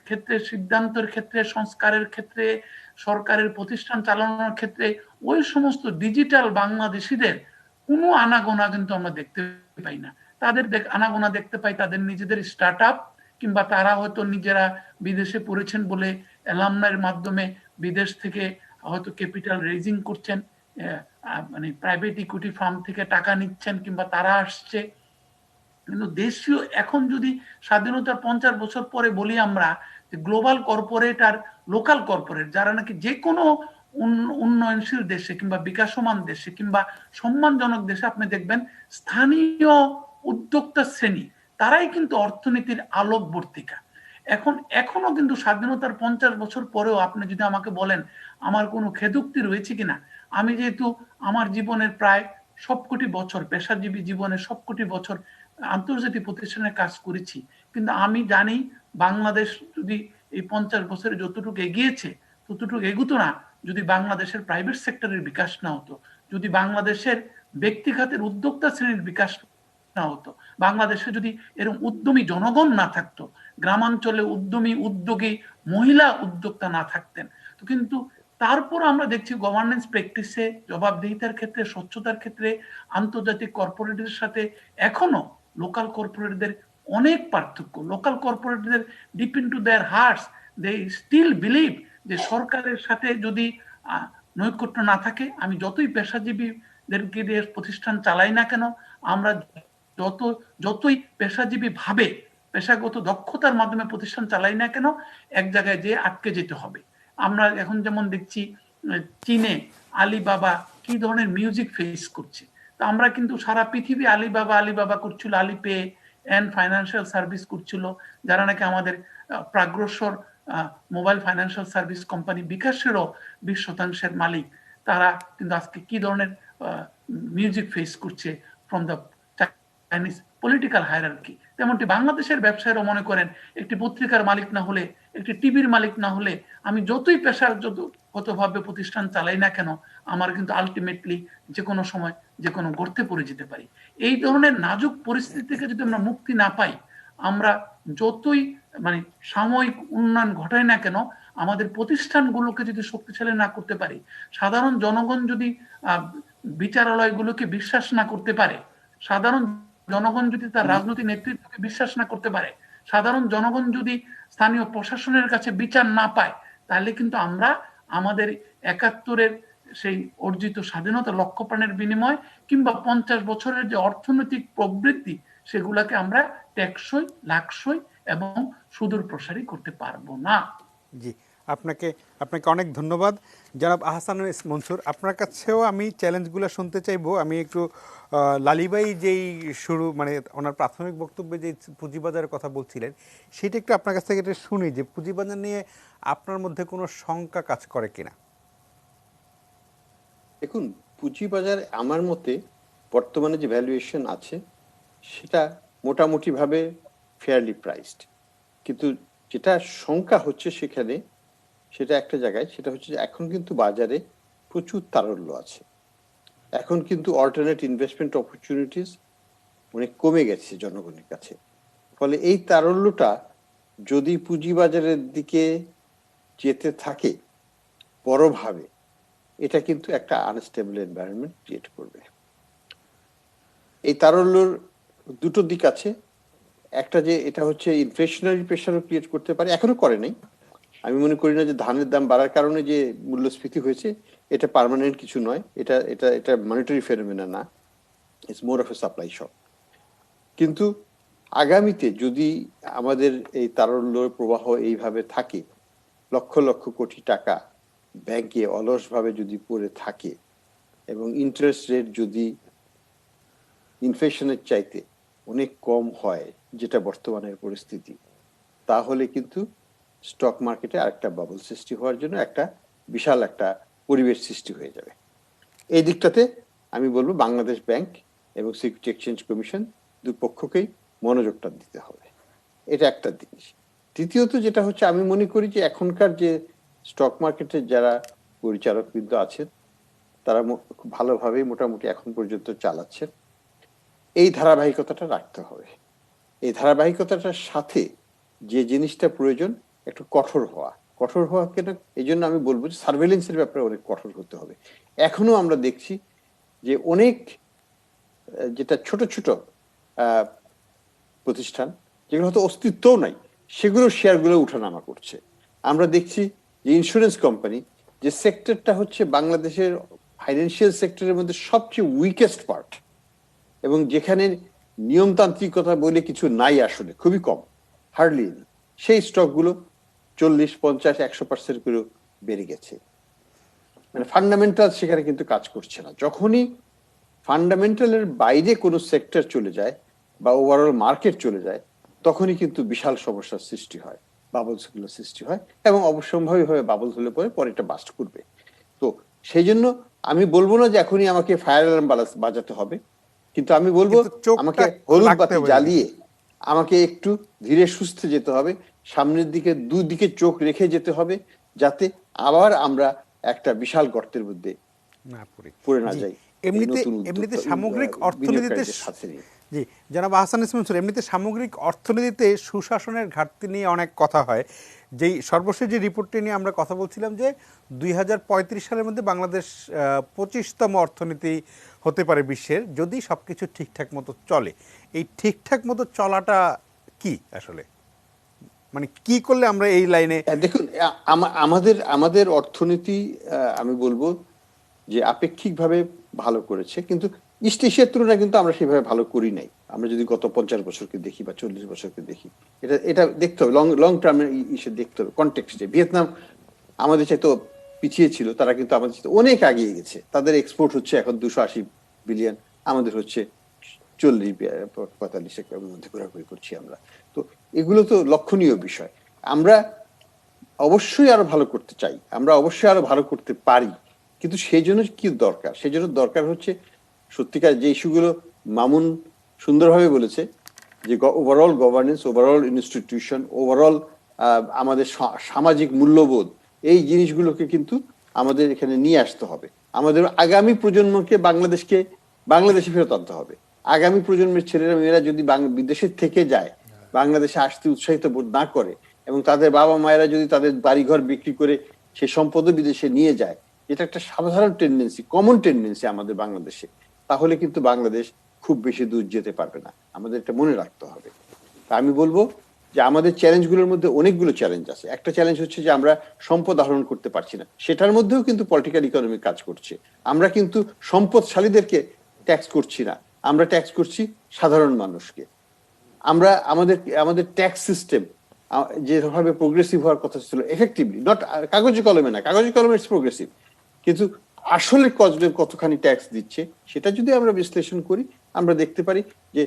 ক্ষেত্রে, সিদ্ধান্তের ক্ষেত্রে, সংস্কারের ক্ষেত্রে, সরকারের প্রতিষ্ঠান চালানোর ক্ষেত্রে ওই সমস্ত ডিজিটাল বাংলাদেশিদের কোনো আনাগোনা কিন্তু আমরা দেখতে পাই না। তাদের আনাগোনা দেখতে পাই তাদের নিজেদের স্টার্ট আপ, কিংবা তারা হয়তো নিজেরা বিদেশে পড়েছেন বলে অ্যালামনাইয়ের মাধ্যমে বিদেশ থেকে হয়তো ক্যাপিটাল রেজিং করছেন, মানে প্রাইভেট ইকুইটি ফার্ম থেকে টাকা নিচ্ছেন, কিংবা তারা আসছে। কিন্তু দেশীয়, এখন যদি স্বাধীনতার 50 বছর পরে বলি আমরা যে গ্লোবাল কর্পোরেট আর লোকাল কর্পোরেট, যারা নাকি যে কোনো উন্নয়নশীল দেশে কিংবা বিকাশমান দেশে কিংবা সম্মানজনক দেশে আপনি দেখবেন স্থানীয় উদ্যোক্তা শ্রেণী, তারাই কিন্তু অর্থনীতির আলোকবর্তিকা। এখনো কিন্তু স্বাধীনতার 50 বছর পরেও আপনি যদি আমাকে বলেন আমার কোনো খেদুক্তি রয়েছে কিনা, আমি যেহেতু আমার জীবনের প্রায় সবকটি বছর, পেশাজীবী জীবনের সবকটি বছর আন্তর্জাতিক প্রতিষ্ঠানে কাজ করেছি, কিন্তু আমি জানি বাংলাদেশ যদি এই 50 বছরে যতটুকু এগিয়েছে ততটুকু এগুতো না যদি বাংলাদেশের প্রাইভেট সেক্টরের বিকাশ না হতো, যদি বাংলাদেশের ব্যক্তিগতের উদ্যোক্তা শ্রেণীর বিকাশ না হতো, বাংলাদেশে যদি এরকম উদ্যমী জনগণ না থাকতো, গ্রামাঞ্চলে উদ্যমী উদ্যোগী মহিলা উদ্যোক্তা না থাকতেন। তো কিন্তু তারপর আমরা দেখছি গভর্নেন্স প্র্যাকটিসে, জবাবদিহিতার ক্ষেত্রে, স্বচ্ছতার ক্ষেত্রে আন্তর্জাতিক কর্পোরেটের সাথে এখনো লোকাল কর্পোরেটদের অনেক পার্থক্য। লোকাল কর্পোরেটদের ডিপ ইনটু দেয়ার হার্টস দে স্টিল বিলিভ যে সরকারের সাথে যদি নৈকট্য না থাকে, আমি যতই পেশাজীবীদেরকে দিয়ে প্রতিষ্ঠান চালাই না কেন, আমরা যতই পেশাজীবী ভাবে, পেশাগত দক্ষতার মাধ্যমে প্রতিষ্ঠান চালাই না কেন, এক জায়গায় যেয়ে আটকে যেতে হবে। আমরা এখন যেমন দেখছি চীনে আলিবাবা কি ধরনের মিউজিক ফেস করছে, তো আমরা কিন্তু সারা পৃথিবী আলিবাবা করছিল, আলিপে এন্ড ফাইন্যান্সিয়াল সার্ভিস করছিল, যারা নাকি আমাদের প্রাগ্রসর মোবাইল ফাইন্যান্সিয়াল সার্ভিস কোম্পানি বিকাশেরও 20% মালিক, তারা কিন্তু আজকে কি ধরনের মিউজিক ফেস করছে from the Chinese political hierarchy. তেমনটি বাংলাদেশের ব্যবসায়ীরা মনে করেন একটি পত্রিকার মালিক না হলে, একটি টিভির মালিক না হলে, আমি যতই পেশাগতভাবে প্রতিষ্ঠান চালাই না কেন, আমার কিন্তু আলটিমেটলি যে কোনো সময় যে কোনো গর্তে পড়ে যেতে পারি। এই ধরনের নাজুক পরিস্থিতি থেকে যদি আমরা মুক্তি না পাই, আমরা যতই মানে সাময়িক উন্নয়ন ঘটায় না কেন, আমাদের প্রতিষ্ঠানগুলোকে যদি শক্তিশালী না করতে পারি, সাধারণ জনগণ যদি বিচারালয়গুলোকে বিশ্বাস না করতে পারে, সাধারণ জনগণ যদি তার রাজনৈতিক নেতৃত্বকে বিশ্বাস না করতে পারে, সাধারণ জনগণ যদি স্থানীয় প্রশাসনের কাছে বিচার না পায়, তাহলে কিন্তু আমরা আমাদের ৭১-এর সেই অর্জিত স্বাধীনতা লক্ষ্যপ্রাণের বিনিময় কিংবা ৫০ বছরের যে অর্থনৈতিক প্রবৃদ্ধি, সেগুলাকে আমরা টেকসই, লাকসই এবং সুদূর প্রসারী করতে পারবো না। জি, আপনাকে আপনাকে অনেক ধন্যবাদ জনাব আহসান মনসুর। আপনার কাছেও আমি চ্যালেঞ্জগুলো শুনতে চাইবো। আমি একটু লালিবাই যেই শুরু মানে ওনার প্রাথমিক বক্তব্যে যে পুঁজিবাজারের কথা বলছিলেন, সেটা একটু আপনার কাছ থেকে এটা শুনি যে পুঁজিবাজার নিয়ে আপনার মধ্যে কোনো শঙ্কা কাজ করে কিনা। দেখুন, পুঁজিবাজার আমার মতে বর্তমানে যে ভ্যালুয়েশন আছে সেটা মোটামুটি ভাবে ফেয়ারলি প্রাইসড, কিন্তু যেটা শঙ্কা হচ্ছে সেখানে সেটা একটা জায়গায়, সেটা হচ্ছে যে এখন কিন্তু বাজারে প্রচুর তারল্য আছে। এখন কিন্তু অল্টারনেট ইনভেস্টমেন্ট অপরচুনিটিস অনেক কমে গেছে জনগণের কাছে। ফলে এই তারল্যটা যদি পুঁজিবাজারের দিকে যেতে থাকে বড়ভাবে, এটা কিন্তু একটা আনস্টেবল এনভায়রনমেন্ট ক্রিয়েট করবে। এই তারল্যর দুটো দিক আছে। একটা যে এটা হচ্ছে ইনফ্লেশনারি প্রেশারও ক্রিয়েট করতে পারে, এখনো করে নাই। আমি মনে করি না যে ধানের দাম বাড়ার কারণে যে মূল্যস্ফীতি হয়েছে এটা পার্মানেন্ট কিছু নয়, এটা এটা এটা মনিটারি ফেনোমেনা না, it's more of a supply shock. কিন্তু আগামীতে যদি আমাদের এই তারল্য প্রবাহ এইভাবে থাকে, লক্ষ লক্ষ কোটি টাকা ব্যাংকে অলসভাবে যদি পড়ে থাকে এবং ইন্টারেস্ট রেট যদি ইনফ্লেশনের চাইতে অনেক কম হয়, যেটা বর্তমানের পরিস্থিতি, তাহলে কিন্তু স্টক মার্কেটে আরেকটা বাবল সৃষ্টি হওয়ার জন্য একটা বিশাল একটা পরিবেশ সৃষ্টি হয়ে যাবে। এই দিকটাতে আমি বলবো বাংলাদেশ ব্যাংক এবং সিকিউরিটি এক্সচেঞ্জ কমিশন দুপক্ষকেই মনোযোগটা দিতে হবে, এটা একটা জিনিস। দ্বিতীয়ত যেটা হচ্ছে, আমি মনে করি যে এখনকার যে স্টক মার্কেটের যারা পরিচালকবৃন্দ আছেন তারা খুব ভালোভাবেই মোটামুটি এখন পর্যন্ত চালাচ্ছেন। এই ধারাবাহিকতাটা রাখতে হবে। এই ধারাবাহিকতাটার সাথে যে জিনিসটা প্রয়োজন একটু কঠোর হওয়া কেন, এই জন্য আমি বলবো যে সার্ভেলেন্সের ব্যাপারে অনেক কঠোর হতে হবে। এখনো আমরা দেখছি যে অনেক যেটা ছোট ছোট প্রতিষ্ঠান যেগুলো হয়তো অস্তিত্বও নাই, সেগুলোর শেয়ারগুলো উঠানামা করছে। আমরা দেখছি যে ইন্স্যুরেন্স কোম্পানি, যে সেক্টরটা হচ্ছে বাংলাদেশের ফাইন্যান্সিয়াল সেক্টরের মধ্যে সবচেয়ে উইকেস্ট পার্ট এবং যেখানে নিয়মতান্ত্রিকতা বলে কিছু নাই, আসলে খুবই কম, হার্ডলি, সেই স্টকগুলো 40, 50, 100% করে বেড়ে গেছে। মানে ফান্ডামেন্টাল সেখানে কিন্তু কাজ করছে না। যখনই ফান্ডামেন্টালের বাইরে কোনো সেক্টর চলে যায় বা ওভারঅল মার্কেট চলে যায়, তখনই কিন্তু বিশাল সমস্যার সৃষ্টি হয়, বাবলস গুলো সৃষ্টি হয় এবং অবশ্যম্ভাবীভাবে বাবলস হলে পরে এটা বাস্ট করবে। তো সেই জন্য আমি বলবো না যে এখনই আমাকে ফায়ার অ্যালার্ম বাজাতে হবে, কিন্তু আমি বলবো আমাকে হলুদ বাতি জ্বালিয়ে আমাকে একটু ধীরে সুস্থে যেতে হবে, সামনের দিকে দুদিকে চোখ রেখে যেতে হবে, যাতে আবার আমরা একটা বিশাল গর্তের মধ্যে পড়ে না যাই। এমনিতে সামগ্রিক অর্থনীতিতে, জি জনাব আহসান মনসুর, এমনিতে সামগ্রিক অর্থনীতিতে সুশাসনের ঘাটতি নিয়ে অনেক কথা হয়। যেই সর্বশেষ যে রিপোর্টটি নিয়ে আমরা কথা বলছিলাম যে 2035 সালের মধ্যে বাংলাদেশ 25তম অর্থনীতি হতে পারে বিশ্বের, যদি সবকিছু ঠিকঠাক মতো চলে। এই ঠিকঠাক মতো চলাটা কি আসলে, মানে কি করলে আমরা এই লাইনে? দেখুন, আমাদের অর্থনীতি আমি বলবো যে আপেক্ষিকভাবে ভালো করেছে, কিন্তু ইস্ট এশিয়ার তুলনায় কিন্তু আমরা সেভাবে ভালো করি নাই। আমরা যদি গত 50 বছরকে দেখি বা 40 বছরকে দেখি, এটা দেখতে হবে, লং টার্মের ইস্যু দেখতে হবে কনটেক্সটে। ভিয়েতনাম আমাদের চাইতে পিছিয়ে ছিল, তারা কিন্তু আমাদের চাইতে অনেক এগিয়ে গেছে। তাদের এক্সপোর্ট হচ্ছে এখন 280 বিলিয়ন, আমাদের হচ্ছে 40-45 এর মধ্যে ঘোরাঘুরি করছি আমরা। তো এগুলো তো লক্ষণীয় বিষয়। আমরা অবশ্যই আরো ভালো করতে চাই, আমরা অবশ্যই আরো ভালো করতে পারি, কিন্তু সেই জন্য কি দরকার? সেই জন্য দরকার হচ্ছে সত্যিকার যে ইস্যুগুলো মামুন সুন্দরভাবে বলেছে, যে overall governance, overall institution, overall আমাদের সামাজিক মূল্যবোধ, এই জিনিসগুলোকে কিন্তু আমাদের এখানে নিয়ে আসতে হবে। আমাদের আগামী প্রজন্মকে বাংলাদেশে ফেরত আনতে হবে। আগামী প্রজন্মের ছেলেরা মেয়েরা যদি বিদেশের থেকে যায়, বাংলাদেশে আসতে উৎসাহিত বোধ না করে এবং তাদের বাবা মায়েরা যদি তাদের বাড়িঘর বিক্রি করে সে সম্পদও বিদেশে নিয়ে যায়, এটা একটা সাধারণ টেন্ডেন্সি, কমন টেন্ডেন্সি আমাদের বাংলাদেশে, তাহলে কিন্তু বাংলাদেশ খুব বেশি দূর যেতে পারবে না। আমাদের এটা মনে রাখতে হবে। আমি বলবো যে আমাদের চ্যালেঞ্জগুলোর মধ্যে অনেকগুলো চ্যালেঞ্জ আছে। একটা চ্যালেঞ্জ হচ্ছে যে আমরা সম্পদ আহরণ করতে পারছি না, সেটার মধ্যেও কিন্তু পলিটিক্যাল ইকোনমি কাজ করছে। আমরা কিন্তু সম্পদশালীদেরকে ট্যাক্স করছি না, আমরা ট্যাক্স করছি সাধারণ মানুষকে। আমরা আমাদের আমাদের ট্যাক্স সিস্টেম যেভাবে প্রোগ্রেসিভ হওয়ার কথা ছিল, এফেক্টিভলি, নট কাগজে কলমে না, কাগজে কলমে ইটস প্রোগ্রেসিভ, কিন্তু আসলে কতখানি ট্যাক্স দিচ্ছে সেটা যদি আমরা বিশ্লেষণ করি, আমরা দেখতে পারি যে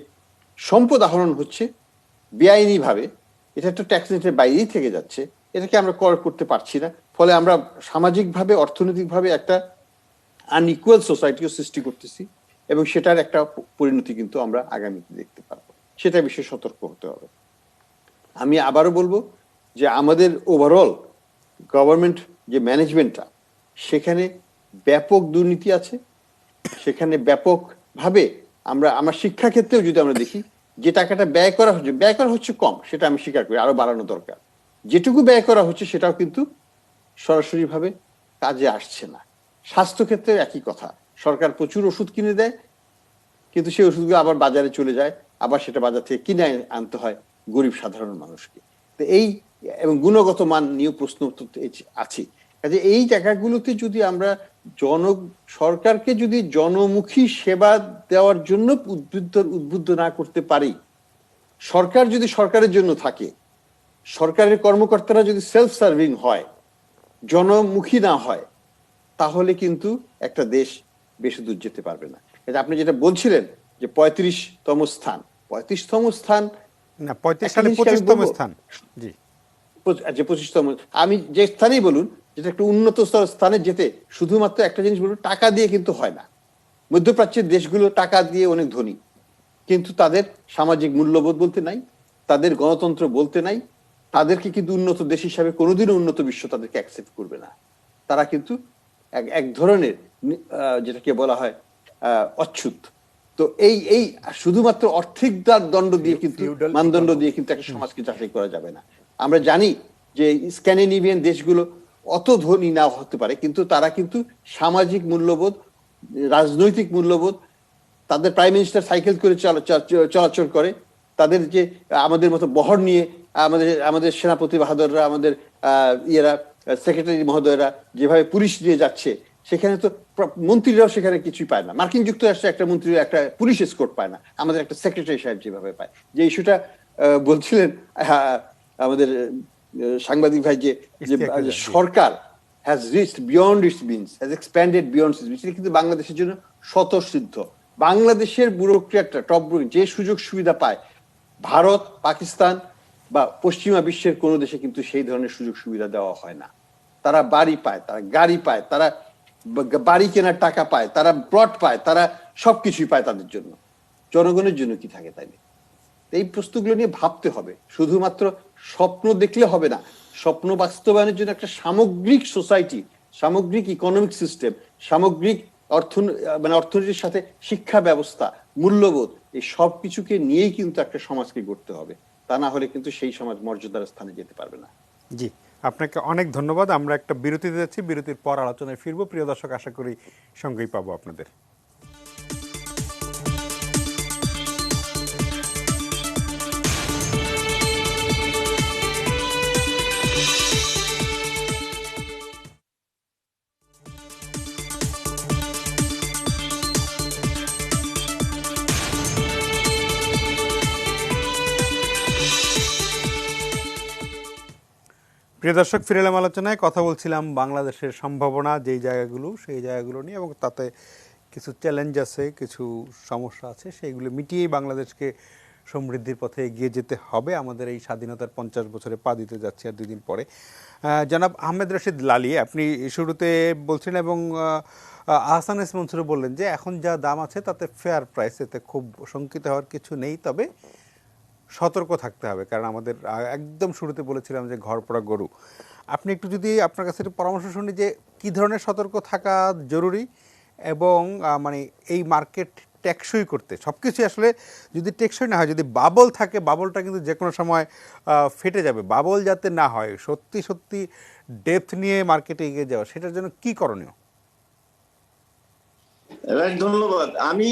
সম্পদ আহরণ হচ্ছে বেআইনি ভাবে, এটা একটা ট্যাক্স নেটের বাইরেই থেকে যাচ্ছে, এটাকে আমরা কর করতে পারছি না। ফলে আমরা সামাজিকভাবে, অর্থনৈতিকভাবে একটা আনইকুয়াল সোসাইটিও সৃষ্টি করতেছি, এবং সেটার একটা পরিণতি কিন্তু আমরা আগামীতে দেখতে পারবো। সেটা বিষয়ে সতর্ক হতে হবে। আমি আবারও বলবো যে আমাদের ওভারঅল গভর্নমেন্ট যে ম্যানেজমেন্টটা, সেখানে ব্যাপক দুর্নীতি আছে, সেখানে ব্যাপকভাবে আমার শিক্ষা ক্ষেত্রেও যদি আমরা দেখি, যে টাকাটা ব্যয় করা হচ্ছে কম, সেটা আমি স্বীকার করি, আরো বাড়ানো দরকার। যেটুকু ব্যয় করা হচ্ছে সেটাও কিন্তু সরাসরি ভাবে কাজে আসছে না। স্বাস্থ্য ক্ষেত্রে একই কথা, সরকার প্রচুর ওষুধ কিনে দেয়, কিন্তু সেই ওষুধগুলো আবার বাজারে চলে যায়, আবার সেটা বাজার থেকে কিনে আনতে হয় গরিব সাধারণ মানুষকে। তো এই এবং গুণগত মান নিয়ে প্রশ্ন আছে। কাজে এই জায়গাগুলোতে যদি আমরা সরকারকে যদি জনমুখী সেবা দেওয়ার জন্য উদ্বুদ্ধ না করতে পারি, সরকার যদি সরকারের জন্য থাকে, সরকারের কর্মকর্তারা যদি সেলফ সার্ভিং হয়, জনমুখী না হয়, তাহলে কিন্তু একটা দেশ বেশি দূর যেতে পারবে না। আপনি যেটা বলছিলেন যে 35তম স্থান, 35তম স্থান না, 35 সালে 25তম স্থান। জি, আচ্ছা 25তম, আমি যে স্থানেই বলুন, যেটা একটা উন্নত স্থানে যেতে শুধুমাত্র একটা জিনিস বলুন, টাকা দিয়ে কিন্তু হয় না। মধ্যপ্রাচ্যের দেশগুলো টাকা দিয়ে অনেক ধনী, কিন্তু তাদের সামাজিক মূল্যবোধ বলতে নাই, তাদের গণতন্ত্র বলতে নাই, তাদেরকে কিন্তু উন্নত দেশ হিসাবে কোনোদিনও উন্নত বিশ্ব তাদেরকে অ্যাকসেপ্ট করবে না। তারা কিন্তু এক ধরনের যেটাকে বলা হয় অচ্ছুত। তো এই শুধুমাত্র আর্থিক দণ্ড দিয়ে কিন্তু, মানদণ্ড দিয়ে কিন্তু একটা সমাজকে যাচাই করা যাবে না। আমরা জানি যে স্ক্যান্ডিনেভিয়ান দেশগুলো অত ধনী না হতে পারে, কিন্তু তারা কিন্তু সামাজিক মূল্যবোধ, রাজনৈতিক মূল্যবোধ, তাদের প্রাইম মিনিস্টার সাইকেল করে চলাচল করে, তাদের যে আমাদের মতো বহর নিয়ে আমাদের সেনাপতি বাহাদুররা, আমাদের সেক্রেটারি মহোদয়রা যেভাবে পুলিশ দিয়ে যাচ্ছে, সেখানে তো মন্ত্রীরাও সেখানে কিছুই পায় না। মার্কিন যুক্তরাষ্ট্রে একটা মন্ত্রী একটা পুলিশ এসকোর্ট পায় না, আমাদের একটা সেক্রেটারি সাহেব যেভাবে পায়। যে ইস্যুটা বলছিলেন আমাদের সাংবাদিক ভাই, যে সরকার has reached beyond its means, has expanded beyond its means, কিন্তু বাংলাদেশের জন্য স্বতঃসিদ্ধ। বাংলাদেশের ব্যুরোক্র্যাটরা, টপ যে সুযোগ সুবিধা পায়, ভারত, পাকিস্তান বা পশ্চিমা বিশ্বের কোন দেশে কিন্তু সেই ধরনের সুযোগ সুবিধা দেওয়া হয় না। তারা বাড়ি পায়, তারা গাড়ি পায়, তারা বাড়ি কেনার টাকা পায়, তারা প্লট পায়, তারা সবকিছুই পায় তাদের জন্য। জনগণের জন্য কি থাকে? তাইলে এই প্রশ্নগুলো নিয়ে ভাবতে হবে। শুধুমাত্র স্বপ্ন দেখলে হবে না, স্বপ্ন বাস্তবায়নের জন্য একটা সামগ্রিক সোসাইটি, সামগ্রিক ইকোনমিক সিস্টেম, সামগ্রিক অর্থনীতির সাথে শিক্ষা ব্যবস্থা, মূল্যবোধ, এই সব কিছুকে নিয়েই কিন্তু একটা সমাজকে গড়তে হবে। তা না হলে কিন্তু সেই সমাজ মর্যাদার স্থানে যেতে পারবে না। জি, আপনাকে অনেক ধন্যবাদ। আমরা একটা বিরতিতে যাচ্ছি, বিরতির পর আলোচনায় ফিরবো। প্রিয় দর্শক, আশা করি সঙ্গেই পাবো আপনাদের। প্রিয় দর্শক, ফিরে এলাম আলোচনায়। কথা বলছিলাম বাংলাদেশের সম্ভাবনা যেই জায়গাগুলো, সেই জায়গাগুলো নিয়ে, এবং তাতে কিছু চ্যালেঞ্জ আছে, কিছু সমস্যা আছে, সেইগুলো মিটিয়েই বাংলাদেশকে সমৃদ্ধির পথে এগিয়ে যেতে হবে। আমাদের এই স্বাধীনতার 50 বছরে পা দিতে যাচ্ছে আর 2 দিন পরে। জনাব আহমেদ রশিদ লালী, আপনি শুরুতে বলছিলেন এবং আহসান এস মনসুরও বললেন যে এখন যা দাম আছে তাতে ফেয়ার প্রাইস, এতে খুব শঙ্কিত হওয়ার কিছু নেই, তবে সতর্ক থাকতে হবে। কারণ আমাদের একদম শুরুতে বলেছিলাম যে ঘর পড়া গরু। আপনি একটু যদি আপনার কাছে একটু পরামর্শ শুনি যে কী ধরনের সতর্ক থাকা জরুরি, এবং মানে এই মার্কেট টেকসই করতে সব কিছু আসলে যদি টেকসই না হয়, যদি বাবল থাকে, বাবলটা কিন্তু যে কোনো সময় ফেটে যাবে। বাবল যাতে না হয়, সত্যি সত্যি ডেপথ নিয়ে মার্কেটে এগিয়ে যাওয়া, সেটার জন্য কী করণীয়? রাইট, ধন্যবাদ। আমি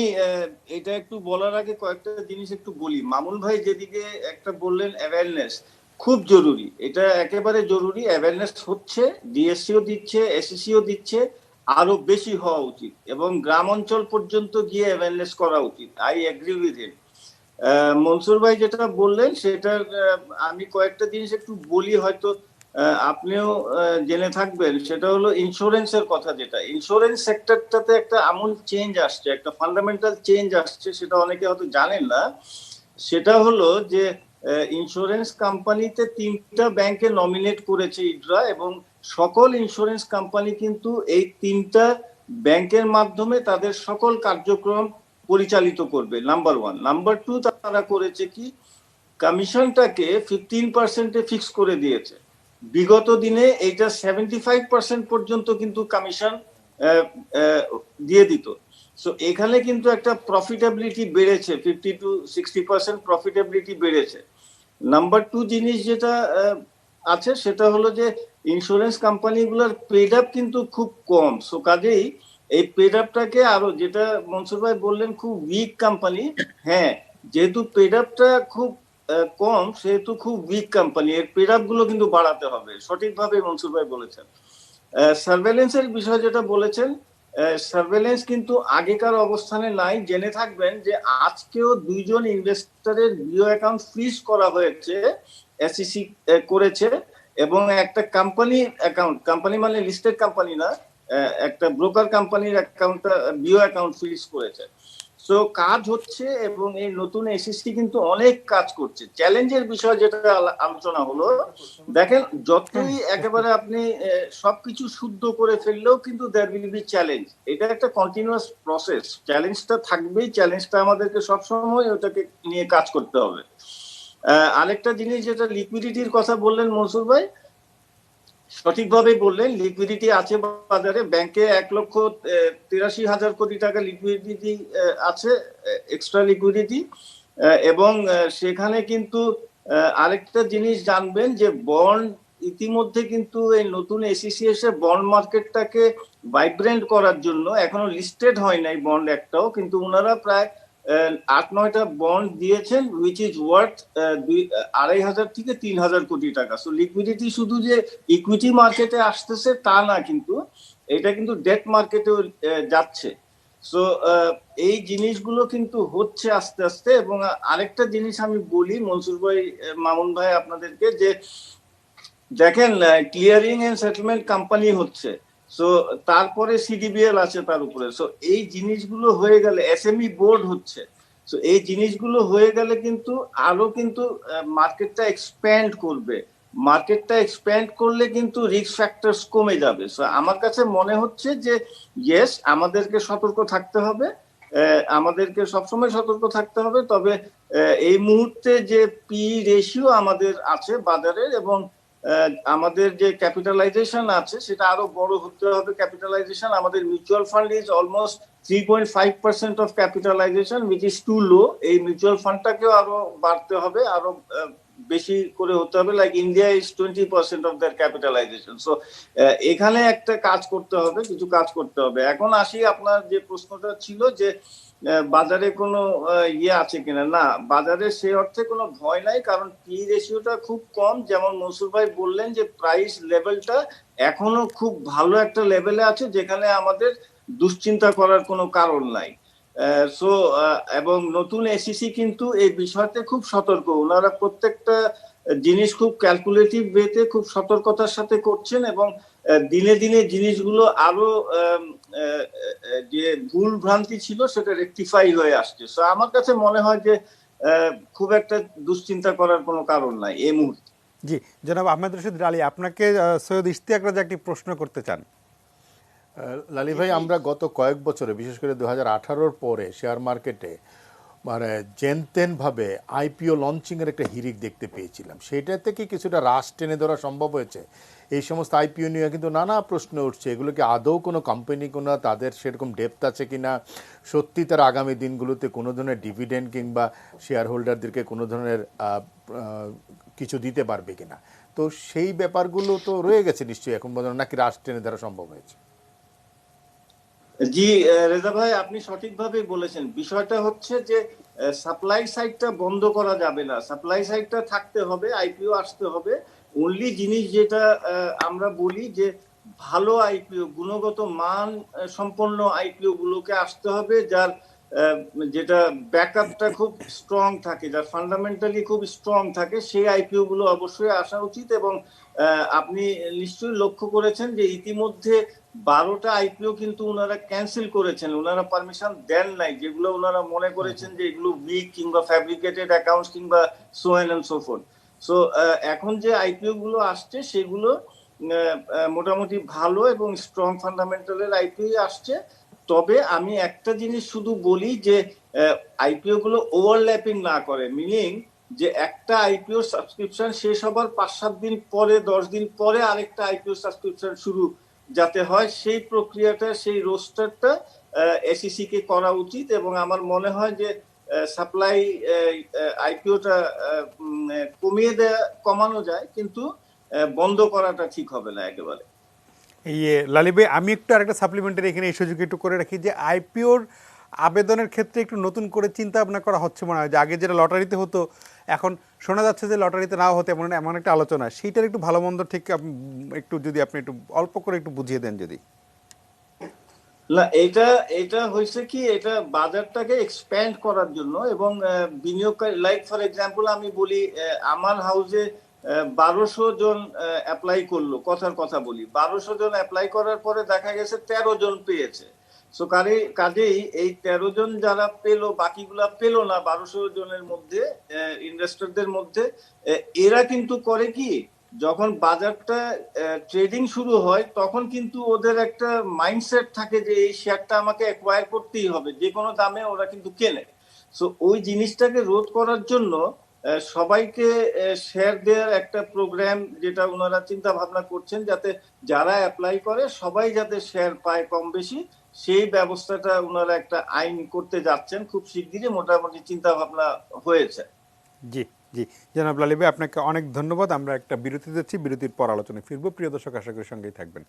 এটা একটু বলার আগে কয়েকটা জিনিস একটু বলি। মামুন ভাই যেদিকে একটা বললেন অ্যাওয়ারনেস, খুব জরুরি, এটা একেবারে জরুরি। অ্যাওয়ারনেস হচ্ছে, ডিএসসিও দিচ্ছে, এসএসসিও দিচ্ছে, আরো বেশি হওয়া উচিত এবং গ্রাম অঞ্চল পর্যন্ত গিয়ে অ্যাওয়ারনেস করা উচিত। I agree with him. Mansur ভাই যেটা বললেন সেটার আমি কয়েকটা জিনিস একটু বলি, হয়তো আপনিও জেনে থাকবেন। সেটা হলো ইন্স্যুরেন্সের কথা। যেটা ইন্স্যুরেন্স সেক্টরটাতে একটা আমূল চেঞ্জ আসছে, একটা ফান্ডামেন্টাল চেঞ্জ আসছে, সেটা অনেকে হয়তো জানেন না। সেটা হলো যে ইন্স্যুরেন্স কোম্পানিতে 3টা ব্যাংকে নমিনেট করেছে ইডরা, এবং সকল ইন্স্যুরেন্স কোম্পানি কিন্তু এই 3টা ব্যাংকের মাধ্যমে তাদের সকল কার্যক্রম পরিচালিত করবে, নাম্বার 1। নাম্বার 2, তারা করেছে কি, কমিশনটাকে 15%-এ ফিক্স করে দিয়েছে। বিগত দিনে এইটা 75% পর্যন্ত কিন্তু কমিশন দিয়ে দিত। সো এখানে কিন্তু একটা প্রফিটেবিলিটি বেড়েছে, 50-60% প্রফিটেবিলিটি বেড়েছে। নাম্বার 2 জিনিস যেটা আছে সেটা হলো যে ইন্স্যুরেন্স কোম্পানিগুলোর পেড আপ কিন্তু খুব কম। সো কাজেই এই পেড আপটাকে আরো, যেটা মনসুর ভাই বললেন খুব উইক কোম্পানি, হ্যাঁ, যেহেতু পেড আপটা খুব কম, সেহেতু খুব উইক কোম্পানি, এর পেড আপ গুলো কিন্তু বাড়াতে হবে। সঠিকভাবে মনসুর ভাই বলেছেন। সার্ভেলেন্সের বিষয় যেটা বলেছেন, সার্ভেলেন্স কিন্তু আগেকার অবস্থানে নাই। জেনে থাকবেন যে আজকেও 2জন ইনভেস্টরের বিও অ্যাকাউন্ট ফ্রিজ করা হয়েছে, এসইসি করেছে, এবং একটা কোম্পানির অ্যাকাউন্ট, কোম্পানি মানে লিস্টেড কোম্পানি না, একটা ব্রোকার কোম্পানির অ্যাকাউন্টটা, বিও অ্যাকাউন্ট ফ্রিজ করেছে। সো কাজ হচ্ছে, এবং এই নতুন এসএসসি কিন্তু অনেক কাজ করছে। চ্যালেঞ্জের বিষয় যেটা আলোচনা হলো, দেখেন যতই একেবারে আপনি সবকিছু শুদ্ধ করে ফেললেও কিন্তু দেয়ার উইল বি চ্যালেঞ্জ। এটা একটা কন্টিনিউয়াস প্রসেস, চ্যালেঞ্জটা থাকবেই। চ্যালেঞ্জটা আমাদেরকে সবসময় ওটাকে নিয়ে কাজ করতে হবে। আরেকটা জিনিস যেটা লিকুইডিটির কথা বললেন মনসুর ভাই, সঠিকভাবে বললেন, লিকুইডিটি আছে বাজারে। ব্যাংকে 1,83,000 কোটি টাকা লিকুইডিটি আছে, এক্সট্রা লিকুইডিটি। এবং সেখানে কিন্তু আরেকটা জিনিস জানবেন যে বন্ড, ইতিমধ্যে কিন্তু এই নতুন এসিসি এসে বন্ড মার্কেটটাকে ভাইব্রেন্ট করার জন্য, এখনো লিস্টেড হয় নাই বন্ড একটাও, কিন্তু ওনারা প্রায় 8-9টা বন্ড দিয়েছেন, উইচ ইজ ওয়ার্থ 2,500 থেকে 3,000 কোটি টাকা। সো লিকুইডিটি শুধু যে ইকুইটি মার্কেটে আসতেছে তা না, কিন্তু এটা কিন্তু ডেট মার্কেটেও যাচ্ছে। সো এই জিনিসগুলো কিন্তু হচ্ছে আস্তে আস্তে। এবং আরেকটা জিনিস আমি বলি মনসুর ভাই, মামুন ভাই আপনাদেরকে, যে দেখেন ক্লিয়ারিং এন্ড সেটেলমেন্ট কোম্পানি হচ্ছে, সো তারপরে সিডিবিএল আছে তার উপরে। সো এই জিনিসগুলো হয়ে গেলে, এসএমই বোর্ড হচ্ছে, সো এই জিনিসগুলো হয়ে গেলে কিন্তু আরো কিন্তু মার্কেটটা এক্সপ্যান্ড করবে। মার্কেটটা এক্সপ্যান্ড করলে কিন্তু রিস্ক ফ্যাক্টরস কমে যাবে। সো আমার কাছে মনে হচ্ছে যে ইয়েস, আমাদেরকে সতর্ক থাকতে হবে, আমাদেরকে সবসময় সতর্ক থাকতে হবে। তবে এই মুহূর্তে যে পি রেশিও আমাদের আছে বাজারের, এবং আমাদের যে ক্যাপিটালাইজেশন আছে সেটা আরো বড় হতে হবে। ক্যাপিটালাইজেশন, আমাদের mutual fund is almost 3.5% of capitalisation, which is too low. এই মিউচুয়াল ফান্ডটাকেও আরো বাড়তে হবে, আরো বেশি করে হতে হবে। Like India is 20% of their capitalisation. So এখানে একটা কাজ করতে হবে, কিছু কাজ করতে হবে। এখন আসি, আপনার যে প্রশ্নটা ছিল যে বাজারে কোনো ইয়ে আছে কিনা, না, বাজারে সে অর্থে কোনো ভয় নাই, কারণ পি রেশিওটা খুব কম। যেমন মনসুর ভাই বললেন যে প্রাইস লেভেলটা এখনো খুব ভালো একটা লেভেলে আছে, যেখানে আমাদের দুশ্চিন্তা করার কোনো কারণ নাই। সো এবং নতুন এসিসি কিন্তু এই বিষয়তে খুব সতর্ক। ওনারা প্রত্যেকটা জিনিস খুব ক্যালকুলেটিভ ওয়েতে, খুব সতর্কতার সাথে করছেন, এবং দিনে দিনে জিনিসগুলো আরো যে ভুল ভ্রান্তি ছিল সেটা রেকটিফাই হয়ে আসছে। সো আমার কাছে মনে হয় যে খুব একটা দুশ্চিন্তা করার কোনো কারণ নাই এই মুহূর্তে। জি, জনাব আহমেদ রশিদ আলী, আপনাকে সৈয়দ ইশতিয়াক রাজা একটি প্রশ্ন করতে চান। লালি ভাই, আমরা গত কয়েক বছরে, বিশেষ করে 2018-র পরে শেয়ার মার্কেটে মানে জেনতেনভাবে আইপিও লঞ্চিংয়ের একটা হিরিক দেখতে পেয়েছিলাম। সেটা থেকে কিছুটা হ্রাস টেনে ধরা সম্ভব হয়েছে। এই সমস্ত আইপিও নিয়ে কিন্তু নানা প্রশ্ন উঠছে, এগুলোকে আদৌ কোনো কোম্পানি, কোনো তাদের সেরকম ডেপথ আছে কিনা, সত্যি তার আগামী দিনগুলোতে কোনো ধরনের ডিভিডেন্ড কিংবা শেয়ার হোল্ডারদেরকে কোনো ধরনের কিছু দিতে পারবে কিনা। তো সেই ব্যাপারগুলো তো রয়ে গেছে নিশ্চয়ই এখন পর্যন্ত, নাকি হ্রাস টেনে ধরা সম্ভব হয়েছে? জি, রেজা ভাই আপনি সঠিকভাবে বলেছেন। বিষয়টা হচ্ছে যে সাপ্লাই সাইডটা বন্ধ করা যাবে না, সাপ্লাই সাইডটা থাকতে হবে, আইপিও আসতে হবে। অনলি জিনিস যেটা আমরা বলি যে ভালো আইপিও, গুণগত মান সম্পন্ন আইপিও গুলোকে আসতে হবে, যার আহ, যেটা ব্যাকআপটা খুব স্ট্রং থাকে, যার ফান্ডামেন্টালি খুব স্ট্রং থাকে, সেই আইপিও গুলো অবশ্যই আসা উচিত। এবং আপনি নিশ্চয়ই লক্ষ্য করেছেন যে ইতিমধ্যে 12টা আইপিও কিন্তু ওনারা ক্যান্সেল করেছেন, ওনারা পারমিশন দেন নাই, যেগুলো ওনারা মনে করেছেন যে এগুলো উইক কিংবা ফ্যাব্রিকেটেড অ্যাকাউন্টস কিংবা so on and so forth. So এখন যে আইপিও গুলো আসছে সেগুলো মোটামুটি ভালো এবং স্ট্রং ফান্ডামেন্টালের আইপিও আসছে। তবে আমি একটা জিনিস শুধু বলি যে আইপিও গুলো ওভারল্যাপিং না করে, মিনিং যে একটা আইপিও সাবস্ক্রিপশন শেষ হবার 5-7 দিন পরে, 10 দিন পরে আরেকটা আইপিও সাবস্ক্রিপশন শুরু যাতে হয়, সেই প্রক্রিয়াটা, সেই রোস্টারটা এসইসি কে করা উচিত। এবং আমার মনে হয় যে সাপ্লাই আইপিওটা কমিয়ে দেয়া, কমানো যায়, কিন্তু বন্ধ করাটা ঠিক হবে না একেবারে। লালি ভাই, আমি একটু আরেকটা সাপ্লিমেন্টারি এখানে এই সুযোগে একটু করে রাখি যে আইপিওর আবেদনের ক্ষেত্রে একটু নতুন করে চিন্তা ভাবনা করা হচ্ছে মনে হয়, যে আগে যেটা লটারিতে হতো এখন শোনা যাচ্ছে যে লটারিতে নাও হতে, এমন এমন একটা আলোচনা, সেইটার একটু ভালো মন্দ ঠিক একটু যদি আপনি একটু অল্প করে একটু বুঝিয়ে দেন যদি। না, এটা এটা হয়েছে কি, এটা বাজারটাকে এক্সপ্যান্ড করার জন্য এবং বিনিয়োগকারী, লাইক ফর এক্সাম্পল আমি বলি, আমার হাউসে 1200 জন অ্যাপ্লাই করলো, কথার কথা বলি, 1200 জন অ্যাপ্লাই করার পরে দেখা গেছে 13 জন পেয়েছে। সো কাজেই এই 13 জন যারা পেলো, বাকিগুলা পেলো না 1200 জনের মধ্যে, ইনভেস্টরদের মধ্যে, এরা কিন্তু করে কি, যখন বাজারটা ট্রেডিং শুরু হয় তখন কিন্তু ওদের একটা মাইন্ডসেট থাকে যে এই শেয়ারটা আমাকে অ্যাকোয়ার করতেই হবে, যে কোনো দামে ওরা কিন্তু কেনে। সো ওই জিনিসটাকে রোধ করার জন্য সবাইকে শেয়ার দেওয়ার একটা প্রোগ্রাম যেটা ওনারা চিন্তা ভাবনা করছেন, যাতে যারা অ্যাপ্লাই করে সবাই যাতে শেয়ার পায় কম বেশি, সেই ব্যবস্থাটা ওনারা একটা আইন করতে যাচ্ছেন খুব শিগগিরই, মোটামুটি চিন্তা ভাবনা হয়েছে। জি, জি, জনাব লালি ভাই, আপনাকে অনেক ধন্যবাদ। আমরা একটা বিরতি দিচ্ছি, বিরতির পর আলোচনায় ফিরবো। প্রিয় দর্শক, আশা করি সঙ্গেই থাকবেন।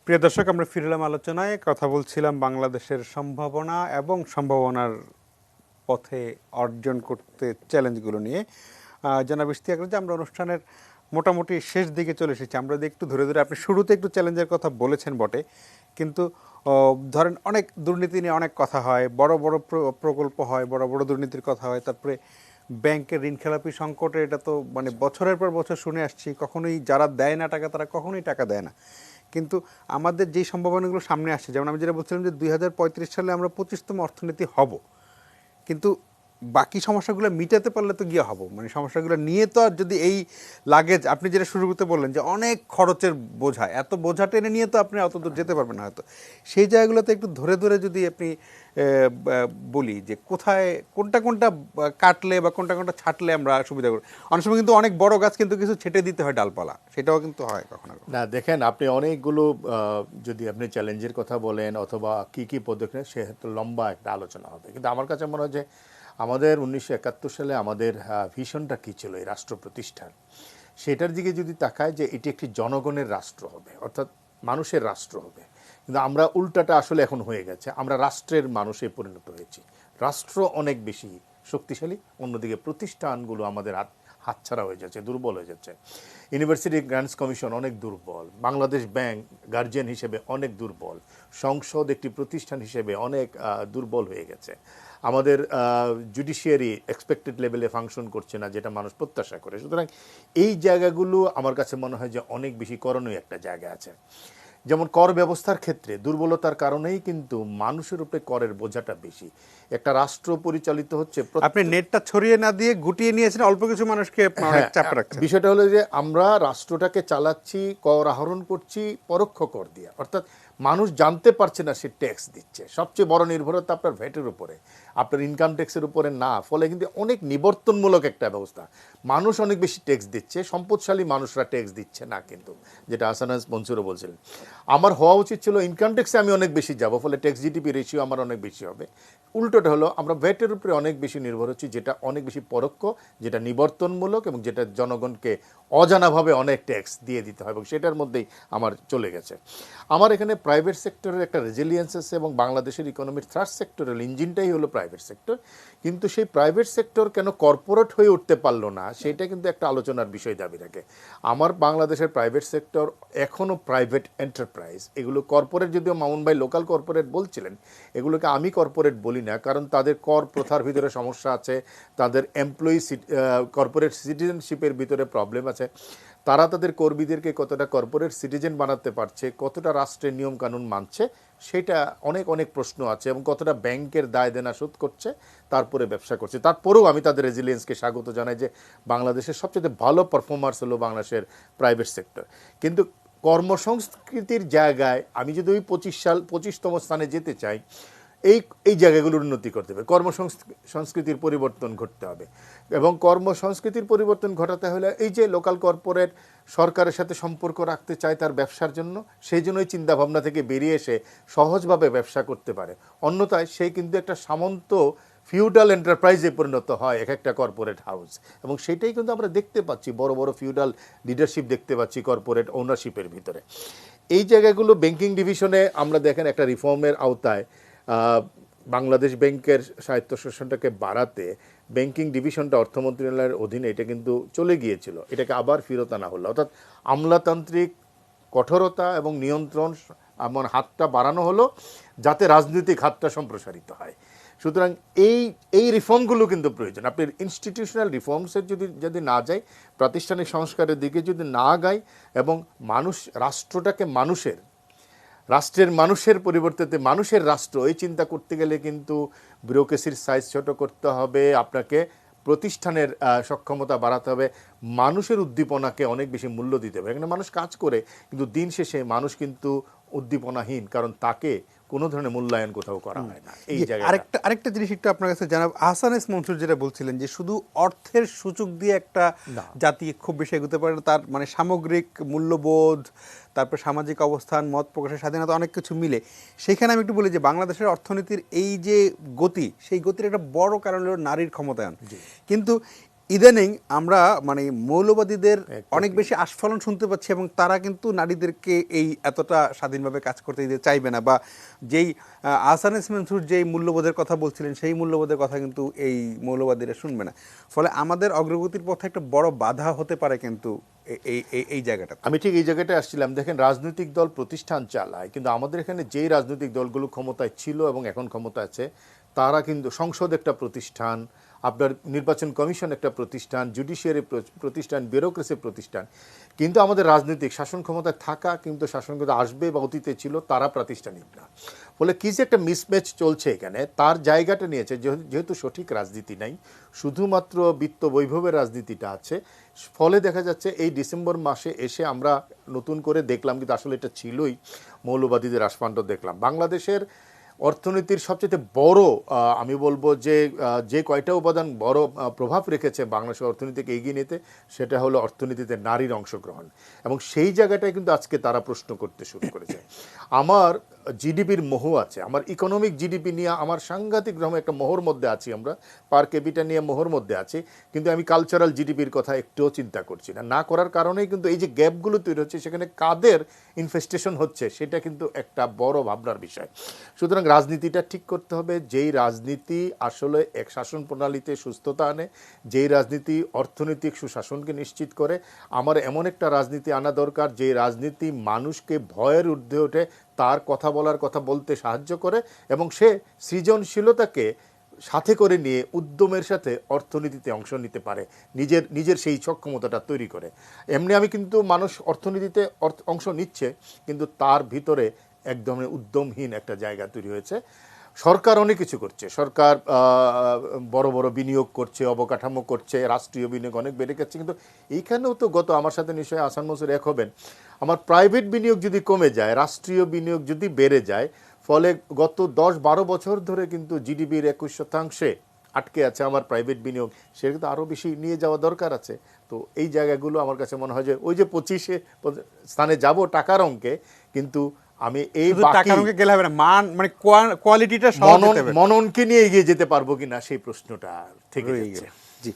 প্রিয় দর্শক, আমরা ফিরলাম আলোচনায়। কথা বলছিলাম বাংলাদেশের সম্ভাবনা এবং সম্ভাবনার পথে অর্জন করতে চ্যালেঞ্জগুলো নিয়ে। জনাব ইশতিয়াক রাজা, আমরা অনুষ্ঠানের মোটামুটি শেষ দিকে চলে এসেছি। আমরা যদি একটু ধরে ধরে, আপনি শুরুতে একটু চ্যালেঞ্জের কথা বলেছেন বটে, কিন্তু ধরেন অনেক দুর্নীতি নিয়ে অনেক কথা হয়, বড় বড় প্রকল্প হয়, বড় বড় দুর্নীতির কথা হয়, তারপরে ব্যাংকের ঋণ খেলাপি সংকটে, এটা তো মানে বছরের পর বছর শুনে আসছি, কখনোই যারা দেয় না টাকা তারা কখনোই টাকা দেয় না। কিন্তু আমাদের যেই সম্ভাবনাগুলো সামনে আসছে, যেমন আমি যেটা বলছিলাম যে 2035 সালে আমরা 25তম অর্থনীতি হব, কিন্তু বাকি সমস্যাগুলো মিটাতে পারলে তো গিয়ে হব, মানে সমস্যাগুলো নিয়ে তো আর যদি এই লাগেজ, আপনি যেটা শুরু করতে বললেন যে অনেক খরচের বোঝা, এত বোঝা টেনে নিয়ে তো আপনি অত দূর যেতে পারবেন না হয়তো। সেই জায়গাগুলোতে একটু ধরে ধরে যদি আপনি বলি যে কোথায় কোনটা কোনটা কাটলে বা কোনটা কোনটা ছাটলে আমরা সুবিধা করি। অনেক সময় কিন্তু অনেক বড় গাছ কিন্তু কিছু ছেটে দিতে হয় ডালপালা, সেটাও কিন্তু হয় কখনো। না দেখেন, আপনি অনেকগুলো যদি আপনি চ্যালেঞ্জের কথা বলেন অথবা কি কি পদক্ষেপ, সেহেতু লম্বা একটা আলোচনা হবে। কিন্তু আমার কাছে মনে হয় যে আমাদের 1971 সালে আমাদের ভিশনটা কী ছিল এই রাষ্ট্র প্রতিষ্ঠার, সেটার দিকে যদি তাকায় যে এটি একটি জনগণের রাষ্ট্র হবে, অর্থাৎ মানুষের রাষ্ট্র হবে। কিন্তু আমরা উল্টাটা আসলে এখন হয়ে গেছে, আমরা রাষ্ট্রের মানুষে পরিণত হয়েছি। রাষ্ট্র অনেক বেশি শক্তিশালী, অন্যদিকে প্রতিষ্ঠানগুলো আমাদের হাতছাড়া হয়ে যাচ্ছে, দুর্বল হয়ে যাচ্ছে। ইউনিভার্সিটি গ্রান্টস কমিশন অনেক দুর্বল, বাংলাদেশ ব্যাংক গার্জিয়ান হিসেবে অনেক দুর্বল, সংসদ একটি প্রতিষ্ঠান হিসেবে অনেক দুর্বল হয়ে গেছে। আমাদের জুডিশিয়ারি এক্সপেক্টেড লেভেলে ফাংশন করছে না, যেটা মানুষ প্রত্যাশা করে। সুতরাং এই জায়গাগুলো আমার কাছে মনে হয় যে অনেক বেশি করণীয় একটা জায়গা আছে। যেমন কর ব্যবস্থার ক্ষেত্রে দুর্বলতার কারণেই কিন্তু মানুষের উপরে করের বোঝাটা বেশি। একটা রাষ্ট্র পরিচালিত হচ্ছে, আপনি নেটটা ছড়িয়ে না দিয়ে গুটিয়ে নিয়েছেন, অল্প কিছু মানুষকে অনেক চাপ রাখছেন। বিষয়টা হলো যে আমরা রাষ্ট্রটাকে চালাচ্ছি, কর আহরণ করছি পরোক্ষ কর দিয়ে, অর্থাৎ মানুষ জানতে পারছে না সে ট্যাক্স দিচ্ছে। সবচেয়ে বড় নির্ভরতা আপনার ভ্যাটের উপরে। আপনার ইনকাম ট্যাক্সের উপরে না, ফলে কিন্তু অনেক নিবর্তনমূলক একটা ব্যবস্থা। মানুষ অনেক বেশি ট্যাক্স দিচ্ছে, সম্পদশালী মানুষরা ট্যাক্স দিচ্ছে না, কিন্তু যেটা আসানাস মনসুরও বলছিলেন। আমার হওয়া উচিত ছিল ইনকাম ট্যাক্সে আমি অনেক বেশি যাব, ফলে ট্যাক্স জিডিপি রেশিও আমার অনেক বেশি হবে। উল্টোটা হলো আমরা ভ্যাটের উপরে অনেক বেশি নির্ভর হচ্ছি, যেটা অনেক বেশি পরোক্ষ, যেটা নিবর্তনমূলক এবং যেটা জনগণকে অজানাভাবে অনেক ট্যাক্স দিয়ে দিতে হয়, এবং সেটার মধ্যেই আমার চলে গেছে। আমার এখানে প্রাইভেট সেক্টরের একটা রেজিলিয়েন্স আছে, এবং বাংলাদেশের ইকোনমির থার্ড সেক্টরের ইঞ্জিনটাই হলো প্রাইভেট সেক্টর। কিন্তু সেই প্রাইভেট সেক্টর কেন কর্পোরেট হয়ে উঠতে পারলো না, সেটা কিন্তু একটা আলোচনার বিষয় দাবি রাখে। আমার বাংলাদেশের প্রাইভেট সেক্টর এখনও প্রাইভেট এন্টারপ্রাইজ, এগুলো কর্পোরেট, যদিও মামুন ভাই লোকাল কর্পোরেট বলছিলেন, এগুলোকে আমি কর্পোরেট বলি না, কারণ তাদের কর প্রথার ভিতরে সমস্যা আছে, তাদের এমপ্লয়ি কর্পোরেট সিটিজেনশিপের ভিতরে প্রবলেম আছে, তারা তাদের কর্মীদেরকে কতটা কর্পোরেট সিটিজেন বানাতে পারছে, কতটা রাষ্ট্রের নিয়মকানুন মানছে, সেটা অনেক অনেক প্রশ্ন আছে, এবং কতটা ব্যাংকের দায় দেনা শোধ করছে, তারপরে ব্যবসা করছে। তারপরেও আমি তাদের রেজিলিয়েন্সকে স্বাগত জানাই, যে বাংলাদেশের সবচেয়ে ভালো পারফর্মার্স হলো বাংলাদেশের প্রাইভেট সেক্টর। কিন্তু কর্মসংস্কৃতির জায়গায় আমি যদি ওই 25তম স্থানে যেতে চাই, এই জায়গাগুলোর উন্নতি করতে হবে, কর্মসংস্কৃতির পরিবর্তন ঘটতে হবে। এবং কর্মসংস্কৃতির পরিবর্তন ঘটাতে হলে এই যে লোকাল কর্পোরেট সরকারের সাথে সম্পর্ক রাখতে চায় তার ব্যবসার জন্য, সেই জন্যই চিন্তাভাবনা থেকে বেরিয়ে এসে সহজভাবে ব্যবসা করতে পারে। অন্যথায় সেই কিন্তু একটা সামন্ত ফিউডাল এন্টারপ্রাইজে পরিণত হয় এক একটা কর্পোরেট হাউস, এবং সেটাই কিন্তু আমরা দেখতে পাচ্ছি, বড় বড় ফিউডাল লিডারশিপ দেখতে পাচ্ছি কর্পোরেট ওনারশিপের ভিতরে। এই জায়গাগুলো ব্যাংকিং ডিভিশনে আমরা দেখেন একটা রিফর্মের আওতায় বাংলাদেশ ব্যাংকের স্বায়ত্তশাসনটাকে বাড়াতে ব্যাংকিং ডিভিশনটা অর্থ মন্ত্রণালয়ের অধীনে এটা কিন্তু চলে গিয়েছিল, এটাকে আবার ফেরত আনা হলো, অর্থাৎ আমলাতান্ত্রিক কঠোরতা এবং নিয়ন্ত্রণ এমন হাতটা বাড়ানো হলো যাতে রাজনৈতিক হাতটা সম্প্রসারিত হয়। সুতরাং এই রিফর্মগুলো কিন্তু প্রয়োজন। আপনি ইনস্টিটিউশনাল রিফর্মসের যদি না যাই, প্রাতিষ্ঠানিক সংস্কারের দিকে যদি না গাই, এবং রাষ্ট্রটাকে রাষ্ট্রের মানুষের পরিবর্তে মানুষের রাষ্ট্র, এই চিন্তা করতে গেলে কিন্তু ব্যুরোক্রেসির সাইজ ছোট করতে হবে, আপনাকে প্রতিষ্ঠানের সক্ষমতা বাড়াতে হবে, মানুষের উদ্দীপনাকে অনেক বেশি মূল্য দিতে হবে। এখানে মানুষ কাজ করে, কিন্তু দিন শেষে মানুষ কিন্তু উদ্দীপনাহীন, কারণ তাকে কোনো ধরনের মূল্যায়ন কোথাও করা হয় না। এই জায়গায় আরেকটা জিনিস একটু আপনার কাছে জানাব, আহসান এস মনসুর যেটা বলছিলেন যে শুধু অর্থের সূচক দিয়ে একটা জাতি খুব বেশি এগোতে পারে না, তার মানে সামগ্রিক মূল্যবোধ, তারপর সামাজিক অবস্থান, মত প্রকাশের স্বাধীনতা, অনেক কিছু মিলে। সেখানে আমি একটু বলি যে বাংলাদেশের অর্থনীতির এই যে গতি, সেই গতির একটা বড় কারণ হলো নারীর ক্ষমতায়ন। কিন্তু ইদানিং আমরা মানে মৌলবাদীদের অনেক বেশি আস্ফালন শুনতে পাচ্ছি, এবং তারা কিন্তু নারীদেরকে এই এতটা স্বাধীনভাবে কাজ করতে দিতে চাইবে না, বা যেই আহসান এস মনসুর যেই মূল্যবোধের কথা বলছিলেন, সেই মূল্যবোধের কথা কিন্তু এই মৌলবাদীরা শুনবে না। ফলে আমাদের অগ্রগতির পথে একটা বড় বাধা হতে পারে কিন্তু এই জায়গাটা। আমি ঠিক এই জায়গাটায় আসছিলাম। দেখেন, রাজনৈতিক দল প্রতিষ্ঠান চালায়, কিন্তু আমাদের এখানে যেই রাজনৈতিক দলগুলো ক্ষমতায় ছিল এবং এখন ক্ষমতা আছে, তারা কিন্তু সংসদ একটা প্রতিষ্ঠান, আপনার নির্বাচন কমিশন একটা প্রতিষ্ঠান, জুডিশিয়ারি প্রতিষ্ঠান, ব্যুরোক্রেসি প্রতিষ্ঠান, কিন্তু আমাদের রাজনৈতিক শাসন ক্ষমতায় থাকা, কিন্তু শাসন ক্ষমতা আসবে বা অতীতে ছিল, তারা প্রাতিষ্ঠানিক না। ফলে কি যে একটা মিসম্যাচ চলছে এখানে, তার জায়গাটা নিয়েছে, যেহেতু সঠিক রাজনীতি নাই, শুধুমাত্র বিত্ত বৈভবের রাজনীতিটা আছে। ফলে দেখা যাচ্ছে এই ডিসেম্বর মাসে এসে আমরা নতুন করে দেখলাম, কিন্তু আসলে এটা ছিলই, মৌলবাদীদের আস্ফান্ড দেখলাম। বাংলাদেশের অর্থনীতির সবচেয়ে বড় আমি বলবো যে কয়টা উপাদান বড় প্রভাব রেখেছে বাংলাদেশের অর্থনীতিকে এগিয়ে নিতে, সেটা হলো অর্থনীতিতে নারীর অংশগ্রহণ, এবং সেই জায়গাটায় কিন্তু আজকে তারা প্রশ্ন করতে শুরু করেছে। আমার জিডিপির মোহ আছে, আমার ইকোনমিক জিডিপি নিয়ে আমার সাংঘাতিক রকম একটা মোহর মধ্যে আছি, আমরা পার ক্যাপিটা নিয়ে মোহর মধ্যে আছি, কিন্তু আমি কালচারাল জিডিপির কথা একটুও চিন্তা করছি না করার কারণেই কিন্তু এই যে গ্যাপগুলো তৈরি হচ্ছে, সেখানে কাদের ইনফেস্টেশন হচ্ছে, সেটা কিন্তু একটা বড় ভাবনার বিষয়। সুতরাং রাজনীতিটা ঠিক করতে হবে, যেই রাজনীতি আসলে এক শাসন প্রণালীতে সুস্থতা আনে, যেই রাজনীতি অর্থনৈতিক সুশাসনকে নিশ্চিত করে। আমার এমন একটা রাজনীতি আনা দরকার, যে রাজনীতি মানুষকে ভয়ের ঊর্ধ্বে ওঠে, তার কথা বলতে সাহায্য করে, এবং সে সৃজনশীলতাকে সাথে করে নিয়ে উদ্যমের সাথে অর্থনীতিতে অংশ নিতে পারে, নিজের সেই সক্ষমতাটা তৈরি করে। এমনি আমি কিন্তু মানুষ অর্থনীতিতে অংশ নিচ্ছে, কিন্তু তার ভিতরে একদমই উদ্যমহীন একটা জায়গা তৈরি হয়েছে। সরকার অনেক কিছু করছে, সরকার বড় বড় বিনিয়োগ করছে, অবকাঠামো করছে, রাষ্ট্রীয় বিনিয়োগ অনেক বেড়ে গেছে, কিন্তু এইখানেও তো আমার সাথে নিশ্চয়ই আহসান মনসুর এক হবেন, আমার প্রাইভেট বিনিয়োগ যদি কমে যায়, রাষ্ট্রীয় বিনিয়োগ যদি বেড়ে যায়, ফলে গত 10-12 বছর ধরে কিন্তু জিডিপির 21% আটকে আছে আমার প্রাইভেট বিনিয়োগ, সেটা কিন্তু আরও বেশি নিয়ে যাওয়া দরকার আছে। তো এই জায়গাগুলো আমার কাছে মনে হয় যে ওই যে 25 স্থানে যাব টাকার অঙ্কে, কিন্তু আমি এই শুধু বাকি টাকার অঙ্কে গেলে হবে না, মান মানে কোয়ালিটিটা সহ যেতে হবে। মননকে নিয়ে এগিয়ে যেতে পারবো কিনা সেই প্রশ্নটা থেকে রয়ে যাচ্ছে। গেল। জি,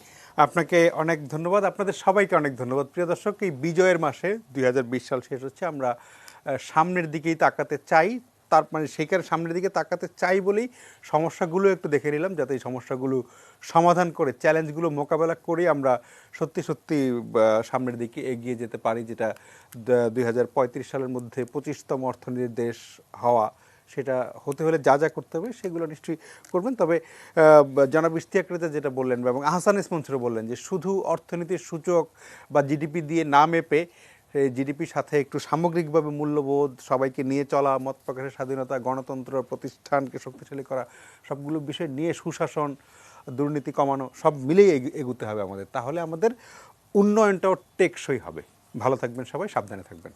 আপনাকে অনেক ধন্যবাদ, আপনাদের সবাইকে অনেক ধন্যবাদ। প্রিয় দর্শক, এই বিজয়ের মাসে 2020 সাল শেষ হচ্ছে, আমরা সামনের দিকেই তাকাতে চাই। তার মানে সেইখানে সামনের দিকে তাকাতে চাই বলেই সমস্যাগুলো একটু দেখে নিলাম, যাতে এই সমস্যাগুলো সমাধান করে, চ্যালেঞ্জগুলো মোকাবেলা করে আমরা সত্যি সত্যি সামনের দিকে এগিয়ে যেতে পারি, যেটা 2035 সালের মধ্যে 25তম অর্থনীতির দেশ হওয়া, সেটা হতে হলে যা যা করতে হবে সেগুলো নিশ্চয়ই করবেন। তবে জনাব ইশতিয়াক রেজা যেটা বললেন এবং আহসান ইসমন্সুরও বললেন যে শুধু অর্থনীতির সূচক বা জিডিপি দিয়ে না মেপে জিডিপির সাথে একটু সামগ্রিকভাবে মূল্যবোধ, সবাইকে নিয়ে চলা, মত প্রকাশের স্বাধীনতা, গণতন্ত্র, প্রতিষ্ঠানকে শক্তিশালী করা, সবগুলো বিষয় নিয়ে সুশাসন, দুর্নীতি কমানো, সব মিলেই এগুতে হবে আমাদের। তাহলে আমাদের উন্নয়নটাও টেকসই হবে। ভালো থাকবেন সবাই, সাবধানে থাকবেন।